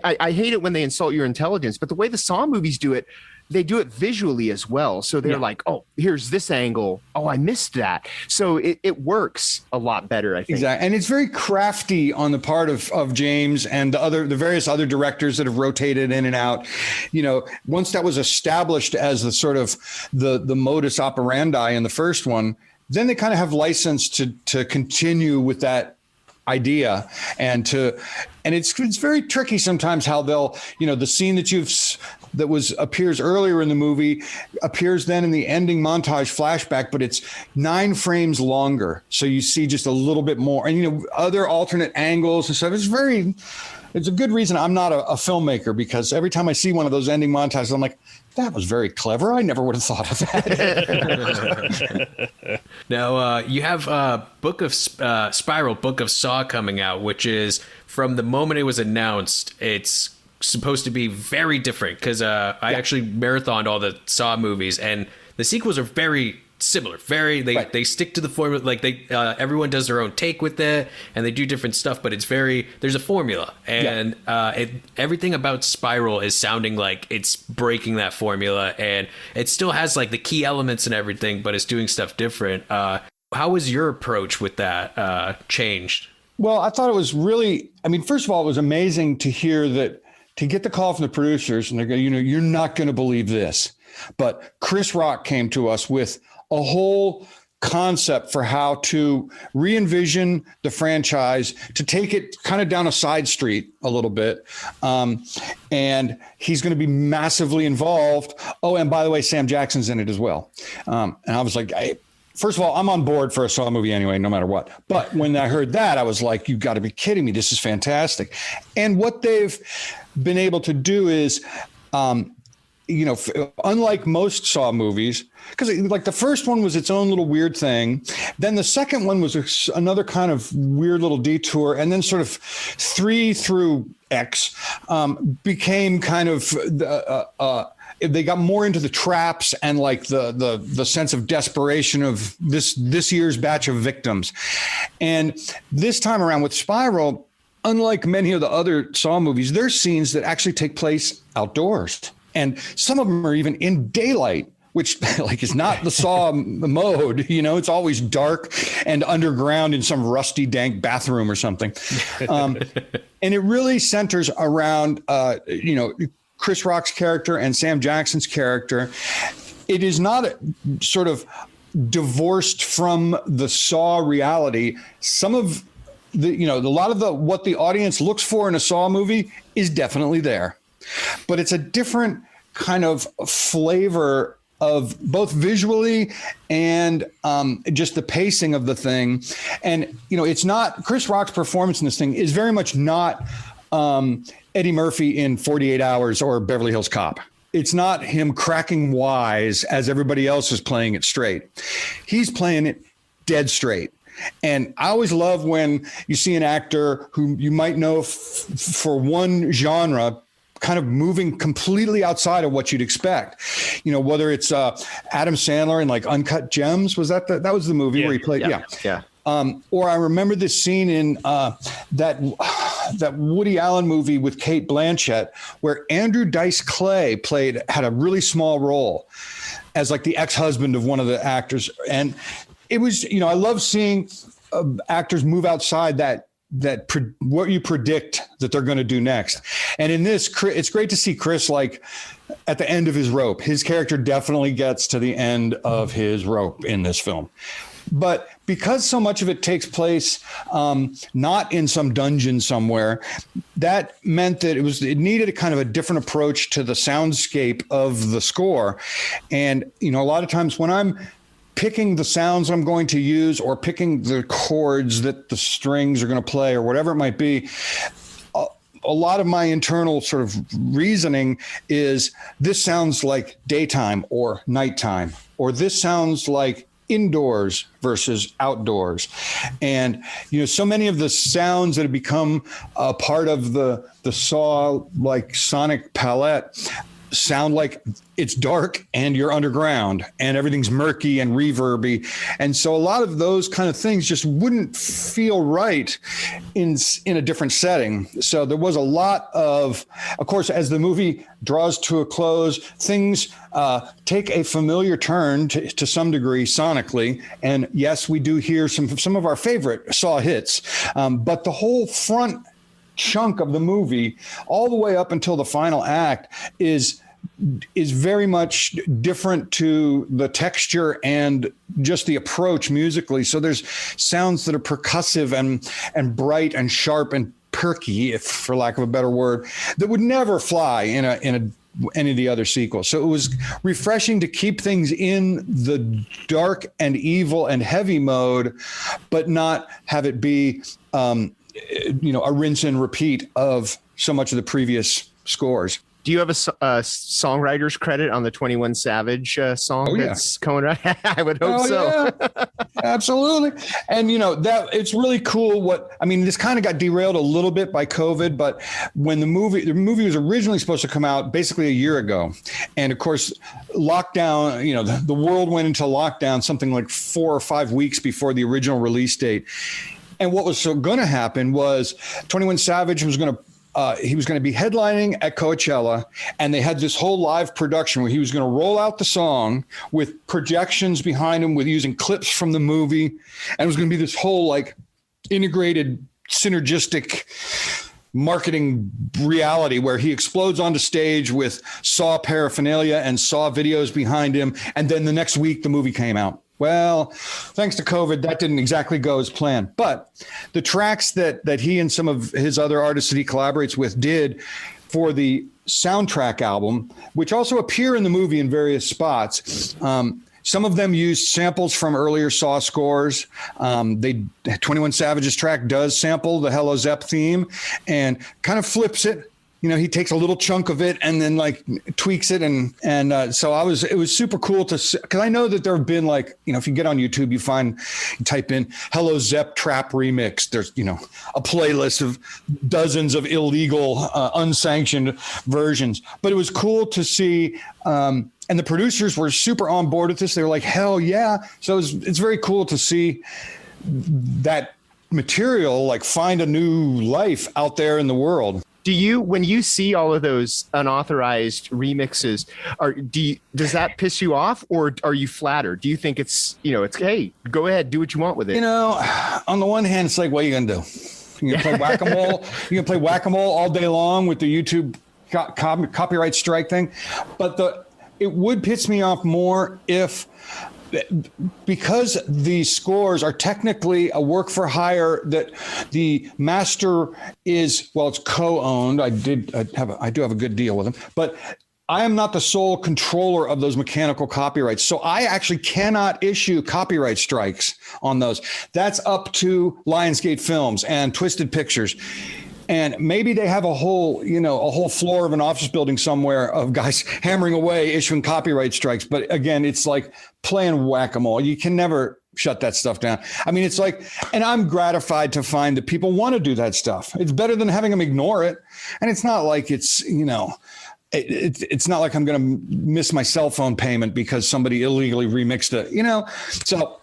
I hate it when they insult your intelligence. But the way the Saw movies do it, they do it visually as well. So they're like, oh, here's this angle. Oh, I missed that. So it works a lot better, I think. Exactly. And it's very crafty on the part of James and the various other directors that have rotated in and out. Once that was established as the sort of the modus operandi in the first one, then they kind of have license to continue with that idea and it's very tricky sometimes how they'll, the scene that appears earlier in the movie appears then in the ending montage flashback, but it's 9 frames longer. So you see just a little bit more and, other alternate angles and stuff. It's a good reason I'm not a filmmaker, because every time I see one of those ending montages, I'm like, that was very clever. I never would have thought of that. Now, you have Spiral Book of Saw coming out, which is from the moment it was announced, it's supposed to be very different because I actually marathoned all the Saw movies, and the sequels are very similar. They stick to the formula. Like everyone does their own take with it, and they do different stuff. But there's a formula, and everything about Spiral is sounding like it's breaking that formula, and it still has like the key elements and everything, but it's doing stuff different. How was your approach with that changed? Well, I thought it was really. I mean, first of all, it was amazing to hear that. To get the call from the producers, and they go, you're not going to believe this, but Chris Rock came to us with a whole concept for how to re-envision the franchise, to take it kind of down a side street a little bit. And he's going to be massively involved. Oh, and by the way, Sam Jackson's in it as well. And I was like, first of all, I'm on board for a Saw movie anyway, no matter what. But when I heard that, I was like, you've got to be kidding me. This is fantastic. And what they've been able to do is, unlike most Saw movies, because like the first one was its own little weird thing. Then the second one was another kind of weird little detour. And then sort of 3 through X became kind of they got more into the traps and like the sense of desperation of this year's batch of victims. And this time around with Spiral, unlike many of the other Saw movies, there's scenes that actually take place outdoors. And some of them are even in daylight, which like is not the Saw mode. It's always dark and underground in some rusty, dank bathroom or something. And it really centers around, Chris Rock's character and Sam Jackson's character. It is not sort of divorced from the Saw reality. Some of a lot of what the audience looks for in a Saw movie is definitely there. But it's a different kind of flavor of both visually and just the pacing of the thing. And, it's not Chris Rock's performance in this thing is very much not Eddie Murphy in 48 Hours or Beverly Hills Cop. It's not him cracking wise as everybody else is playing it straight. He's playing it dead straight. And I always love when you see an actor who you might know for one genre kind of moving completely outside of what you'd expect, whether it's Adam Sandler in like Uncut Gems. Was that was the movie where he played? Yeah. Or I remember this scene in that Woody Allen movie with Cate Blanchett, where Andrew Dice Clay had a really small role as like the ex-husband of one of the actors. And it was, I love seeing actors move outside what you predict that they're going to do next. And in this, it's great to see Chris like at the end of his rope. His character definitely gets to the end of his rope in this film. But because so much of it takes place not in some dungeon somewhere, that meant that it needed a kind of a different approach to the soundscape of the score. And, a lot of times when I'm picking the sounds I'm going to use or picking the chords that the strings are going to play or whatever it might be, a lot of my internal sort of reasoning is this sounds like daytime or nighttime, or this sounds like indoors versus outdoors. And, so many of the sounds that have become a part of the Saw like sonic palette sound like it's dark and you're underground and everything's murky and reverby. And so a lot of those kind of things just wouldn't feel right in a different setting. So there was a lot of course, as the movie draws to a close, things take a familiar turn to some degree sonically. And yes, we do hear some of our favorite Saw hits, but the whole front chunk of the movie all the way up until the final act is very much different to the texture and just the approach musically. So there's sounds that are percussive and bright and sharp and perky, if for lack of a better word, that would never fly in any of the other sequels. So it was refreshing to keep things in the dark and evil and heavy mode, but not have it be a rinse and repeat of so much of the previous scores. Do you have a songwriter's credit on the 21 Savage song that's coming right? I would hope so. Yeah. Absolutely. And, that it's really cool this kind of got derailed a little bit by COVID, but when the movie was originally supposed to come out basically a year ago. And of course, lockdown, the world went into lockdown something like 4 or 5 weeks before the original release date. And what was going to happen was 21 Savage was going to he was going to be headlining at Coachella, and they had this whole live production where he was going to roll out the song with projections behind him with using clips from the movie. And it was going to be this whole like integrated, synergistic marketing reality where he explodes onto stage with Saw paraphernalia and Saw videos behind him. And then the next week, the movie came out. Well, thanks to COVID, that didn't exactly go as planned. But the tracks that he and some of his other artists that he collaborates with did for the soundtrack album, which also appear in the movie in various spots, Some of them used samples from earlier Saw scores. 21 Savage's track does sample the Hello Zepp theme and kind of flips it. You know, he takes a little chunk of it and then like tweaks it. And so it was super cool to, because I know that there have been like, you know, if you get on YouTube, you type in Hello Zepp Trap Remix. There's, you know, a playlist of dozens of illegal, unsanctioned versions. But it was cool to see, and the producers were super on board with this. They were like, hell yeah. So it's very cool to see that material like find a new life out there in the world. Do you, when you see all of those unauthorized remixes, does that piss you off, or are you flattered? Do you think it's, you know, it's, hey, go ahead, do what you want with it? You know, on the one hand, it's like, what are you gonna do? You can play whack-a-mole. You can play whack-a-mole all day long with the YouTube copyright strike thing, but it would piss me off more if, because these scores are technically a work for hire that the master is, well, it's co-owned. I do have a good deal with them, but I am not the sole controller of those mechanical copyrights. So I actually cannot issue copyright strikes on those. That's up to Lionsgate Films and Twisted Pictures. And maybe they have a whole floor of an office building somewhere of guys hammering away, issuing copyright strikes. But again, it's like playing whack-a-mole. You can never shut that stuff down. I mean, it's like, and I'm gratified to find that people want to do that stuff. It's better than having them ignore it. And it's not like it's, you know, it's not like I'm going to miss my cell phone payment because somebody illegally remixed it, you know? So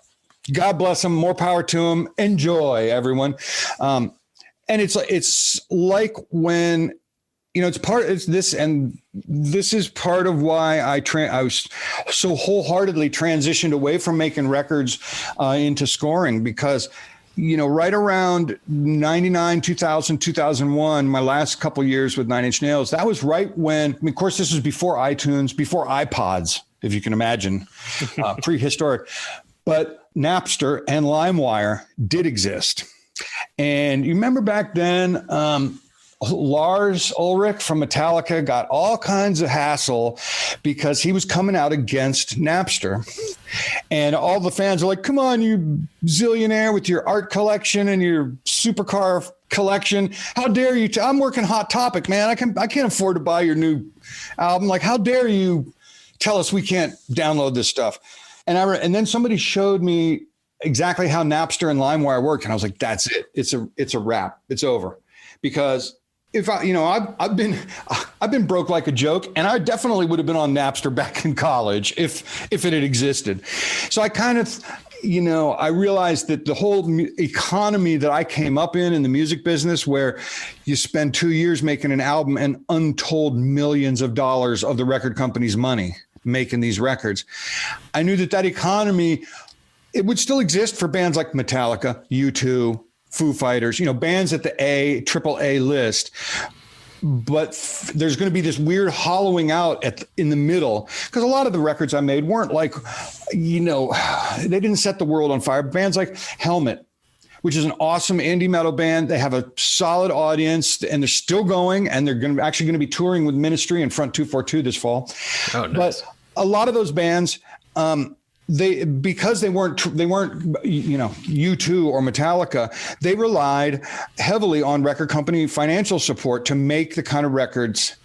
God bless them. More power to them. Enjoy, everyone. And it's like when, you know, this is part of why I was so wholeheartedly transitioned away from making records into scoring, because, you know, right around 99, 2000, 2001, my last couple years with Nine Inch Nails, that was right when, I mean, of course, this was before iTunes, before iPods, if you can imagine, prehistoric, but Napster and LimeWire did exist. And you remember back then, Lars Ulrich from Metallica got all kinds of hassle because he was coming out against Napster. And all the fans are like, come on, you zillionaire with your art collection and your supercar collection. How dare you? I'm working Hot Topic, man. I can't afford to buy your new album. Like, how dare you tell us we can't download this stuff? And then somebody showed me exactly how Napster and LimeWire worked. And I was like, that's it. It's a wrap. It's over. Because if I've been broke like a joke, and I definitely would have been on Napster back in college if it had existed. So I kind of, you know, I realized that the whole economy that I came up in the music business, where you spend 2 years making an album and untold millions of dollars of the record company's money making these records, I knew that economy, it would still exist for bands like Metallica, U2, Foo Fighters, you know, bands at the triple A list. But there's going to be this weird hollowing out in the middle, because a lot of the records I made weren't like, you know, they didn't set the world on fire. Bands like Helmet, which is an awesome indie metal band. They have a solid audience and they're still going, and they're actually going to be touring with Ministry and Front 242 this fall. Oh, nice. But a lot of those bands, because they weren't, you know, U2 or Metallica, they relied heavily on record company financial support to make the kind of records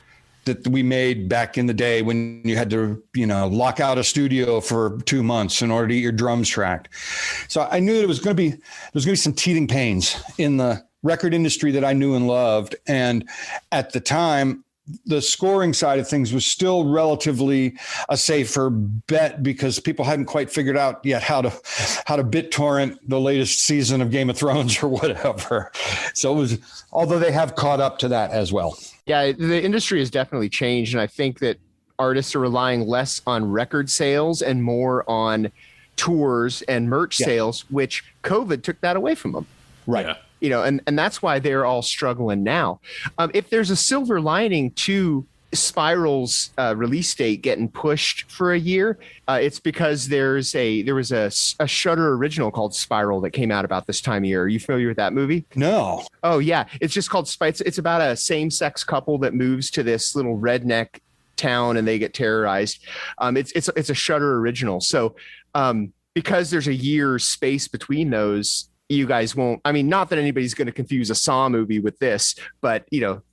that we made back in the day, when you had to, you know, lock out a studio for 2 months in order to get your drums tracked. So I knew there was going to be some teething pains in the record industry that I knew and loved. And at the time, the scoring side of things was still relatively a safer bet, because people hadn't quite figured out yet how to BitTorrent the latest season of Game of Thrones or whatever. So it was, although they have caught up to that as well. Yeah, the industry has definitely changed. And I think that artists are relying less on record sales and more on tours and merch sales, which COVID took that away from them. Right. Yeah. You know, and that's why they're all struggling now. If there's a silver lining to Spiral's release date getting pushed for a year, it's because there was a Shudder original called Spiral that came out about this time of year. Are you familiar with that movie? No. Oh yeah, it's just called It's about a same-sex couple that moves to this little redneck town and they get terrorized. It's a Shudder original. So because there's a year's space between those, you guys won't. I mean, not that anybody's going to confuse a Saw movie with this, but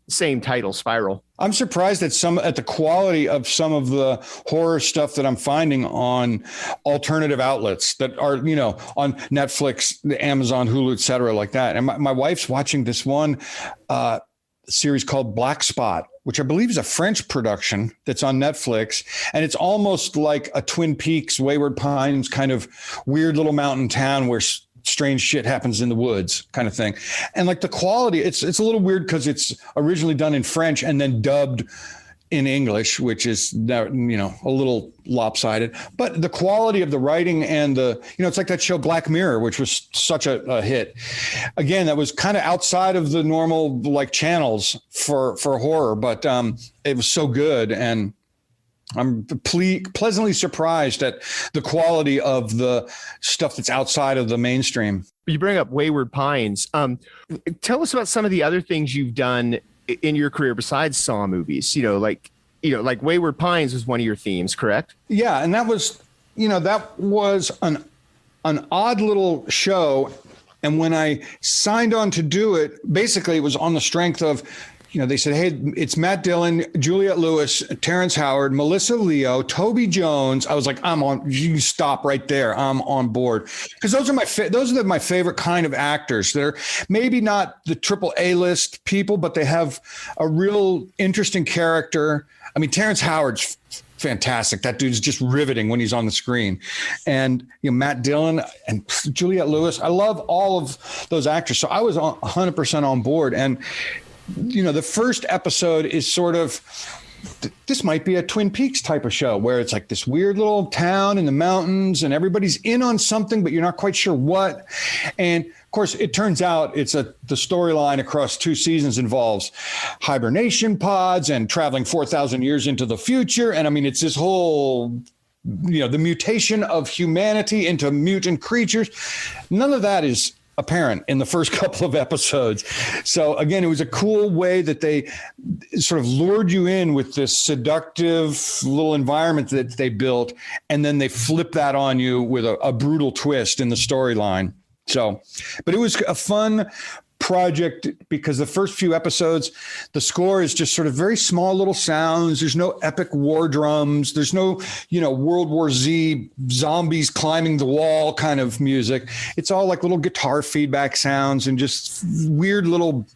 same title, Spiral. I'm surprised at the quality of some of the horror stuff that I'm finding on alternative outlets that are, on Netflix, the Amazon, Hulu, et cetera, like that. And my wife's watching this one series called Black Spot, which I believe is a French production that's on Netflix. And it's almost like a Twin Peaks, Wayward Pines kind of weird little mountain town where strange shit happens in the woods kind of thing. And like the quality, it's a little weird because it's originally done in French and then dubbed in English, which is, a little lopsided, but the quality of the writing and it's like that show Black Mirror, which was such a hit. Again, that was kind of outside of the normal like channels for horror, but it was so good. And I'm pleasantly surprised at the quality of the stuff that's outside of the mainstream. You bring up Wayward Pines. Tell us about some of the other things you've done in your career besides Saw movies. Like Wayward Pines was one of your themes, correct? Yeah, and that was an odd little show. And when I signed on to do it, basically it was on the strength of, they said, hey, it's Matt Dillon, Juliette Lewis, Terrence Howard, Melissa Leo, Toby Jones. I was like, I'm on. You stop right there. I'm on board, because those are my favorite kind of actors. They're maybe not the triple A list people, but they have a real interesting character. I mean, Terrence Howard's fantastic. That dude's just riveting when he's on the screen. And Matt Dillon and Juliette Lewis. I love all of those actors. So I was 100% on board. And the first episode is sort of, this might be a Twin Peaks type of show where it's like this weird little town in the mountains and everybody's in on something, but you're not quite sure what. And of course, it turns out the storyline across 2 seasons involves hibernation pods and traveling 4,000 years into the future. And I mean, it's this whole, the mutation of humanity into mutant creatures. None of that is apparent in the first couple of episodes. So again, it was a cool way that they sort of lured you in with this seductive little environment that they built. And then they flip that on you with a brutal twist in the storyline. So, but it was a fun project because the first few episodes, the score is just sort of very small little sounds. There's no epic war drums. There's no, World War Z zombies climbing the wall kind of music. It's all like little guitar feedback sounds and just weird little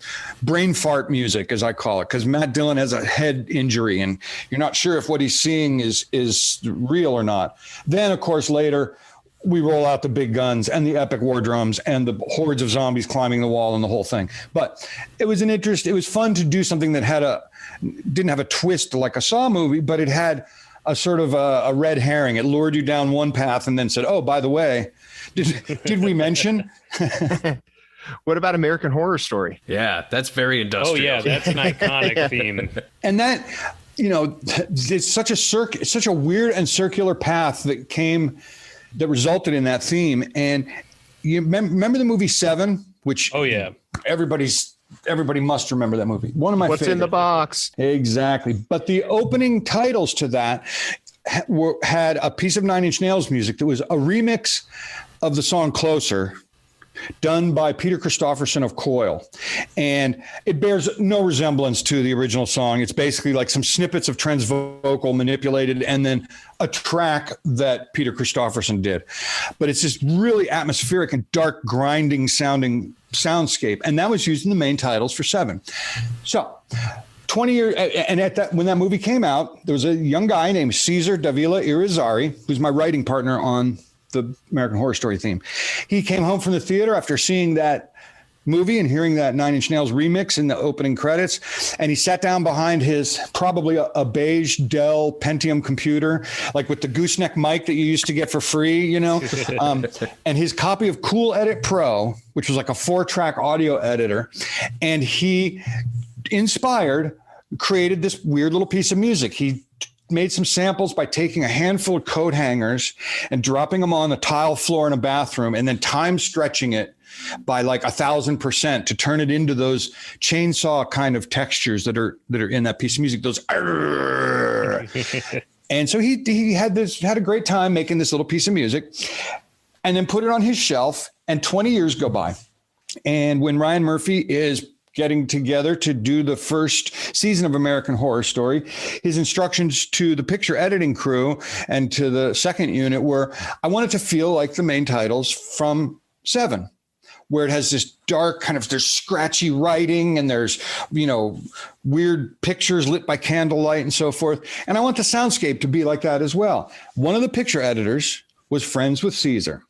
brain fart music, as I call it, because Matt Dillon has a head injury and you're not sure if what he's seeing is real or not. Then, of course, later, we roll out the big guns and the epic war drums and the hordes of zombies climbing the wall and the whole thing. But it was it was fun to do something that didn't have a twist like a Saw movie, but it had a sort of a red herring. It lured you down one path and then said, oh, by the way, did we mention? What about American Horror Story? Yeah, that's very industrial. Oh yeah, that's an iconic theme. And that, it's such a weird and circular path that resulted in that theme. And you remember the movie Seven, which everybody must remember that movie. One of my What's favorite. in the box? Exactly. But the opening titles to that had a piece of Nine Inch Nails music that was a remix of the song Closer, done by Peter Christopherson of Coil. And it bears no resemblance to the original song. It's basically like some snippets of Trent's vocal manipulated and then a track that Peter Christopherson did. But it's this really atmospheric and dark, grinding sounding soundscape. And that was used in the main titles for Seven. So 20 years, and when that movie came out, there was a young guy named Cesar Davila Irizarry, who's my writing partner on the American Horror Story theme. He came home from the theater after seeing that movie and hearing that Nine Inch Nails remix in the opening credits. And he sat down behind his probably a beige Dell Pentium computer, like with the gooseneck mic that you used to get for free, and his copy of Cool Edit Pro, which was like a 4-track audio editor. And he created this weird little piece of music. He made some samples by taking a handful of coat hangers and dropping them on the tile floor in a bathroom and then time stretching it by like 1,000% to turn it into those chainsaw kind of textures that are in that piece of music. Those, and so he had a great time making this little piece of music, and then put it on his shelf. And 20 years go by, and when Ryan Murphy is getting together to do the first season of American Horror Story, his instructions to the picture editing crew and to the second unit were, I want it to feel like the main titles from 7, where it has this dark kind of, there's scratchy writing and there's, weird pictures lit by candlelight and so forth. And I want the soundscape to be like that as well. One of the picture editors was friends with Caesar.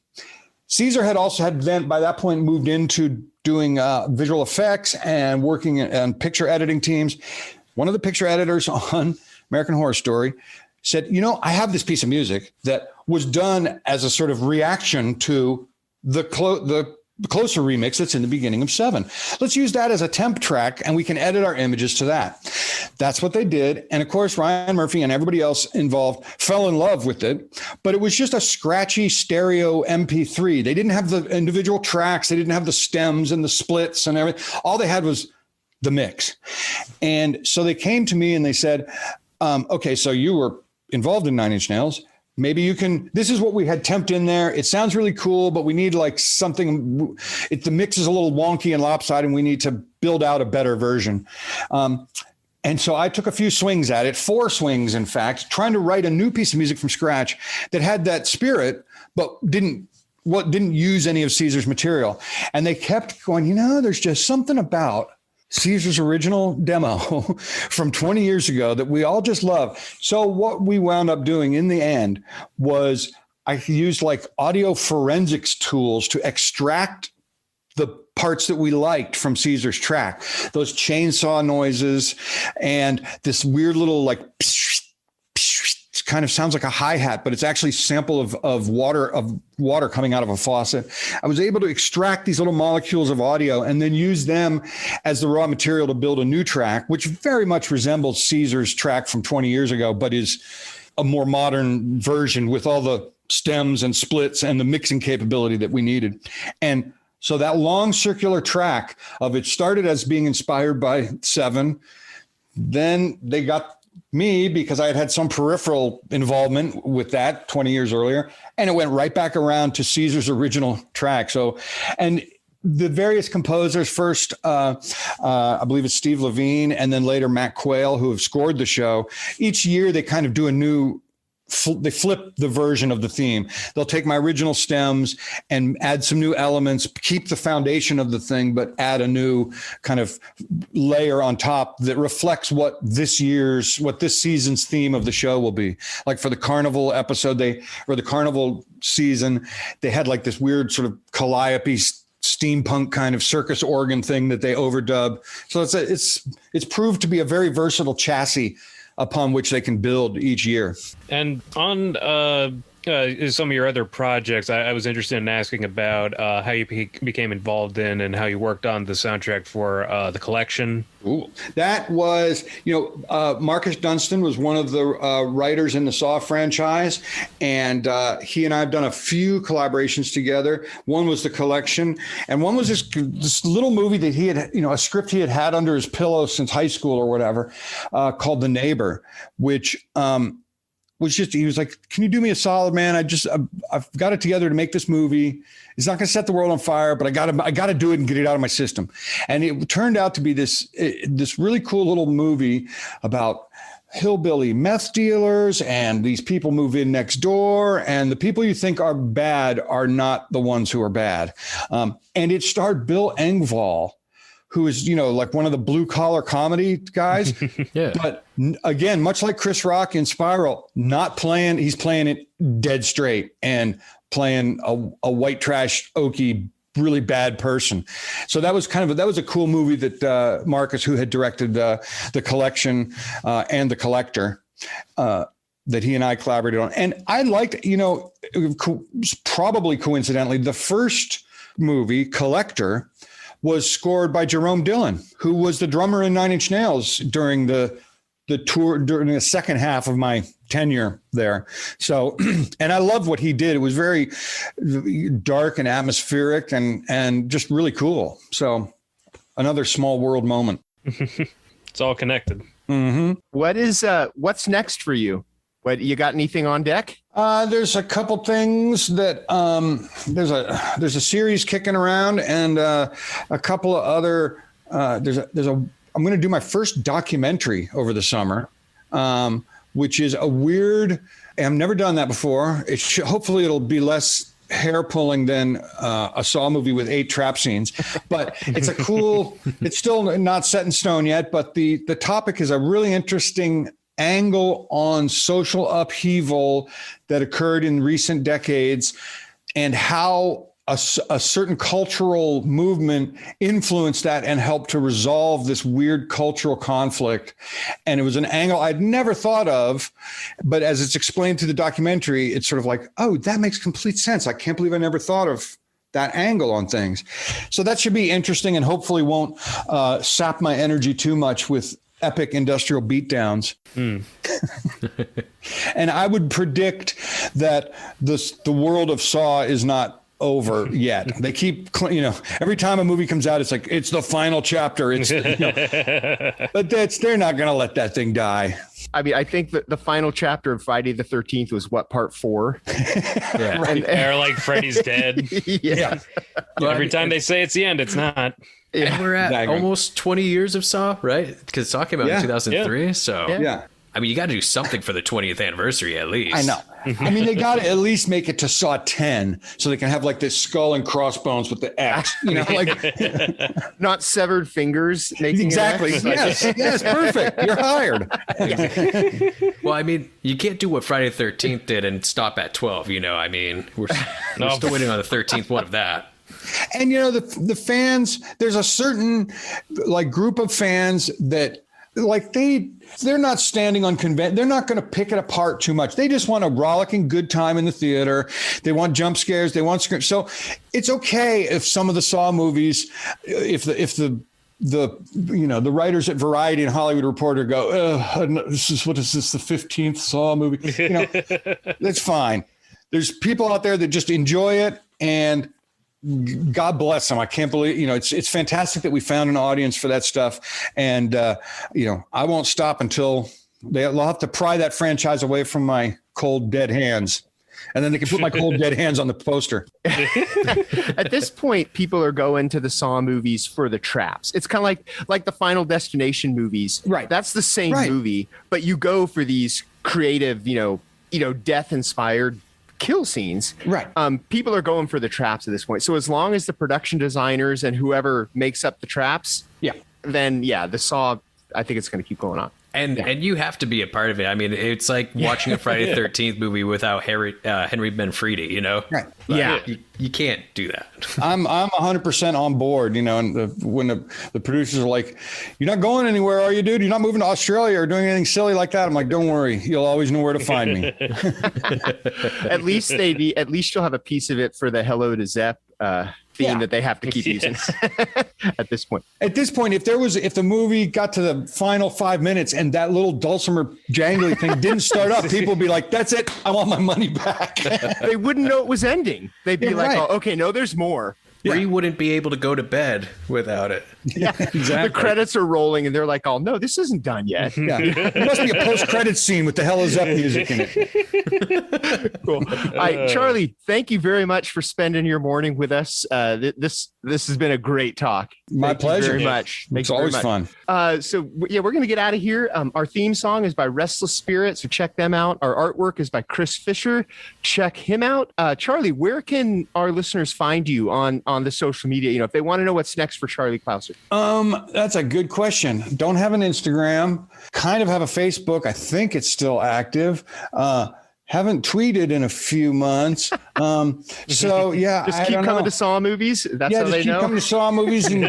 Caesar had then by that point moved into doing visual effects and working on picture editing teams. One of the picture editors on American Horror Story said, I have this piece of music that was done as a sort of reaction to the Closer remix that's in the beginning of 7. Let's use that as a temp track and we can edit our images to that. That's what they did. And of course, Ryan Murphy and everybody else involved fell in love with it, but it was just a scratchy stereo MP3. They didn't have the individual tracks. They didn't have the stems and the splits and everything. All they had was the mix. And so they came to me and they said, okay, so you were involved in Nine Inch Nails. Maybe you can, this is what we had temped in there. It sounds really cool, but we need like something, the mix is a little wonky and lopsided and we need to build out a better version. And so I took a few swings at it, 4 swings, in fact, trying to write a new piece of music from scratch that had that spirit, but didn't use any of Caesar's material. And they kept going, there's just something about Caesar's original demo from 20 years ago that we all just love. So what we wound up doing in the end was I used like audio forensics tools to extract the parts that we liked from Caesar's track, those chainsaw noises and this weird little like kind of sounds like a hi-hat, but it's actually a sample of water coming out of a faucet. I was able to extract these little molecules of audio and then use them as the raw material to build a new track, which very much resembles Caesar's track from 20 years ago, but is a more modern version with all the stems and splits and the mixing capability that we needed. And so that long circular track of it started as being inspired by 7. Then they got me because I had some peripheral involvement with that 20 years earlier. And it went right back around to Caesar's original track. So, and the various composers first, I believe it's Steve Levine and then later Matt Quayle, who have scored the show. Each year they kind of do they flip the version of the theme. They'll take my original stems and add some new elements, keep the foundation of the thing, but add a new kind of layer on top that reflects what this season's theme of the show will be. Like for the carnival episode, the carnival season, they had like this weird sort of calliope steampunk kind of circus organ thing that they overdub. So it's proved to be a very versatile chassis upon which they can build each year. And on some of your other projects, I was interested in asking about how you became involved in and how you worked on the soundtrack for The Collection. Ooh. That was, Marcus Dunstan was one of the writers in the Saw franchise, and he and I have done a few collaborations together. One was The Collection, and one was this little movie that he had, a script he had under his pillow since high school or whatever, called The Neighbor, which he was like, can you do me a solid, man? I've got it together to make this movie. It's not going to set the world on fire, but I got to do it and get it out of my system. And it turned out to be this really cool little movie about hillbilly meth dealers, and these people move in next door, and the people you think are bad are not the ones who are bad. And it starred Bill Engvall, who is, like one of the blue collar comedy guys. Yeah. But again, much like Chris Rock in Spiral, he's playing it dead straight and playing a white trash, oaky, really bad person. So that was a cool movie that Marcus, who had directed The Collection and The Collector, that he and I collaborated on. And I liked, probably coincidentally, the first movie, Collector, was scored by Jerome Dillon, who was the drummer in Nine Inch Nails during the tour, during the second half of my tenure there. So, and I love what he did. It was very dark and atmospheric and just really cool. So another small world moment. It's all connected. Mm-hmm. What's next for you? What, you got anything on deck? There's a couple things that there's a series kicking around, and a couple of other I'm going to do my first documentary over the summer, which is a weird. I've never done that before. Hopefully it'll be less hair pulling than a Saw movie with 8 trap scenes, but it's a cool. It's still not set in stone yet, but the topic is a really interesting angle on social upheaval that occurred in recent decades and how a certain cultural movement influenced that and helped to resolve this weird cultural conflict. And it was an angle I'd never thought of, but as it's explained through the documentary, it's sort of like, oh, that makes complete sense. I can't believe I never thought of that angle on things. So that should be interesting and hopefully won't sap my energy too much with epic industrial beatdowns. And I would predict that the world of Saw is not over yet. They keep, every time a movie comes out, it's like, it's the final chapter. It's, but they're not going to let that thing die. I mean, I think that the final chapter of Friday the 13th was part 4. Yeah. Right. Or like Freddy's dead. Yeah. Every time they say it's the end, it's not. Yeah. And we're at almost 20 years of Saw, right? Because Saw came out in 2003. Yeah. So, I mean, you got to do something for the 20th anniversary at least. I know. I mean, they got to at least make it to Saw 10 so they can have like this skull and crossbones with the X, like not severed fingers. Exactly. Yes, perfect. You're hired. Well, I mean, you can't do what Friday the 13th did and stop at 12. I mean, we're still waiting on the 13th one of that. And the fans, there's a certain like group of fans that like they're not standing on convention. They're not going to pick it apart too much. They just want a rollicking good time in the theater. They want jump scares. They want screams. So it's okay if some of the Saw movies, if the writers at Variety and Hollywood Reporter go, this is the 15th Saw movie. That's fine. There's people out there that just enjoy it, and God bless them. I can't believe, it's fantastic that we found an audience for that stuff. And, I won't stop until they'll have to pry that franchise away from my cold, dead hands. And then they can put my cold, dead hands on the poster. At this point, people are going to the Saw movies for the traps. It's kind of like the Final Destination movies. Right. That's the same movie, but you go for these creative, death-inspired kill scenes. Right. People are going for the traps at this point. So as long as the production designers and whoever makes up the traps, then the Saw, I think it's going to keep going on. And you have to be a part of it. I mean, it's like watching a Friday the 13th movie without Henry Benfredi, Right. Like, you can't do that. I'm 100% on board, and when the producers are like, you're not going anywhere, are you, dude? You're not moving to Australia or doing anything silly like that. I'm like, don't worry. You'll always know where to find me. At least you'll have a piece of it for the Hello to Zepp theme that they have to keep using at this point. At this point, if the movie got to the final 5 minutes and that little dulcimer jangly thing didn't start up, people would be like, that's it. I want my money back. They wouldn't know it was ending. They'd be like, oh, okay, no, there's more. Or you wouldn't be able to go to bed without it. Yeah, exactly. The credits are rolling and they're like, oh, no, this isn't done yet. Yeah. There must be a post-credits scene with the Hello Zepp music in it. Cool. All right, Charlie, thank you very much for spending your morning with us. This has been a great talk. My pleasure. Very much. It's always fun. So we're going to get out of here. Our theme song is by Restless Spirit, so check them out. Our artwork is by Chris Fisher. Check him out. Charlie, where can our listeners find you on the social media? If they want to know what's next for Charlie Clouser. That's a good question. Don't have an Instagram. Kind of have a Facebook. I think it's still active. Haven't tweeted in a few months. So yeah, just keep coming to Saw movies. That's how they know. Keep coming to Saw movies and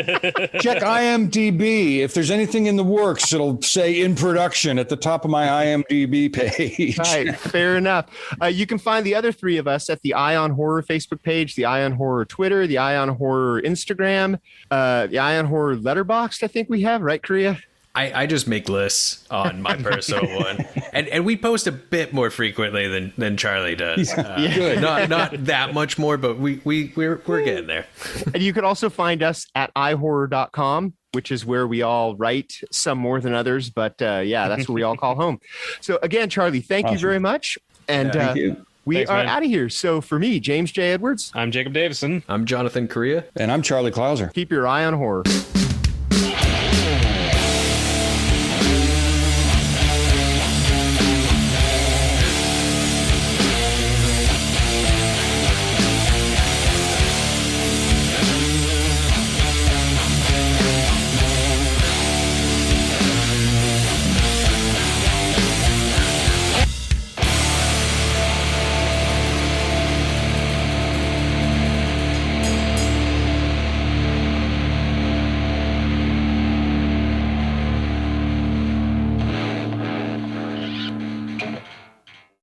check IMDb. If there's anything in the works, it'll say in production at the top of my IMDb page. All right, fair enough. You can find the other three of us at the Eye on Horror Facebook page, the Eye on Horror Twitter, the Eye on Horror Instagram, the Eye on Horror Letterboxd. I think we have, right, Korea? I just make lists on my personal one, and we post a bit more frequently than Charlie does. Good. Not that much more, but we're getting there. And you can also find us at iHorror.com, which is where we all write, some more than others, but that's where we all call home. So again, Charlie, thank you very much, and Thank you. we Thanks, are man. out of here. So for me, James J. Edwards, I'm Jacob Davison. I'm Jonathan Correa. And I'm Charlie Clouser. keep your eye on horror.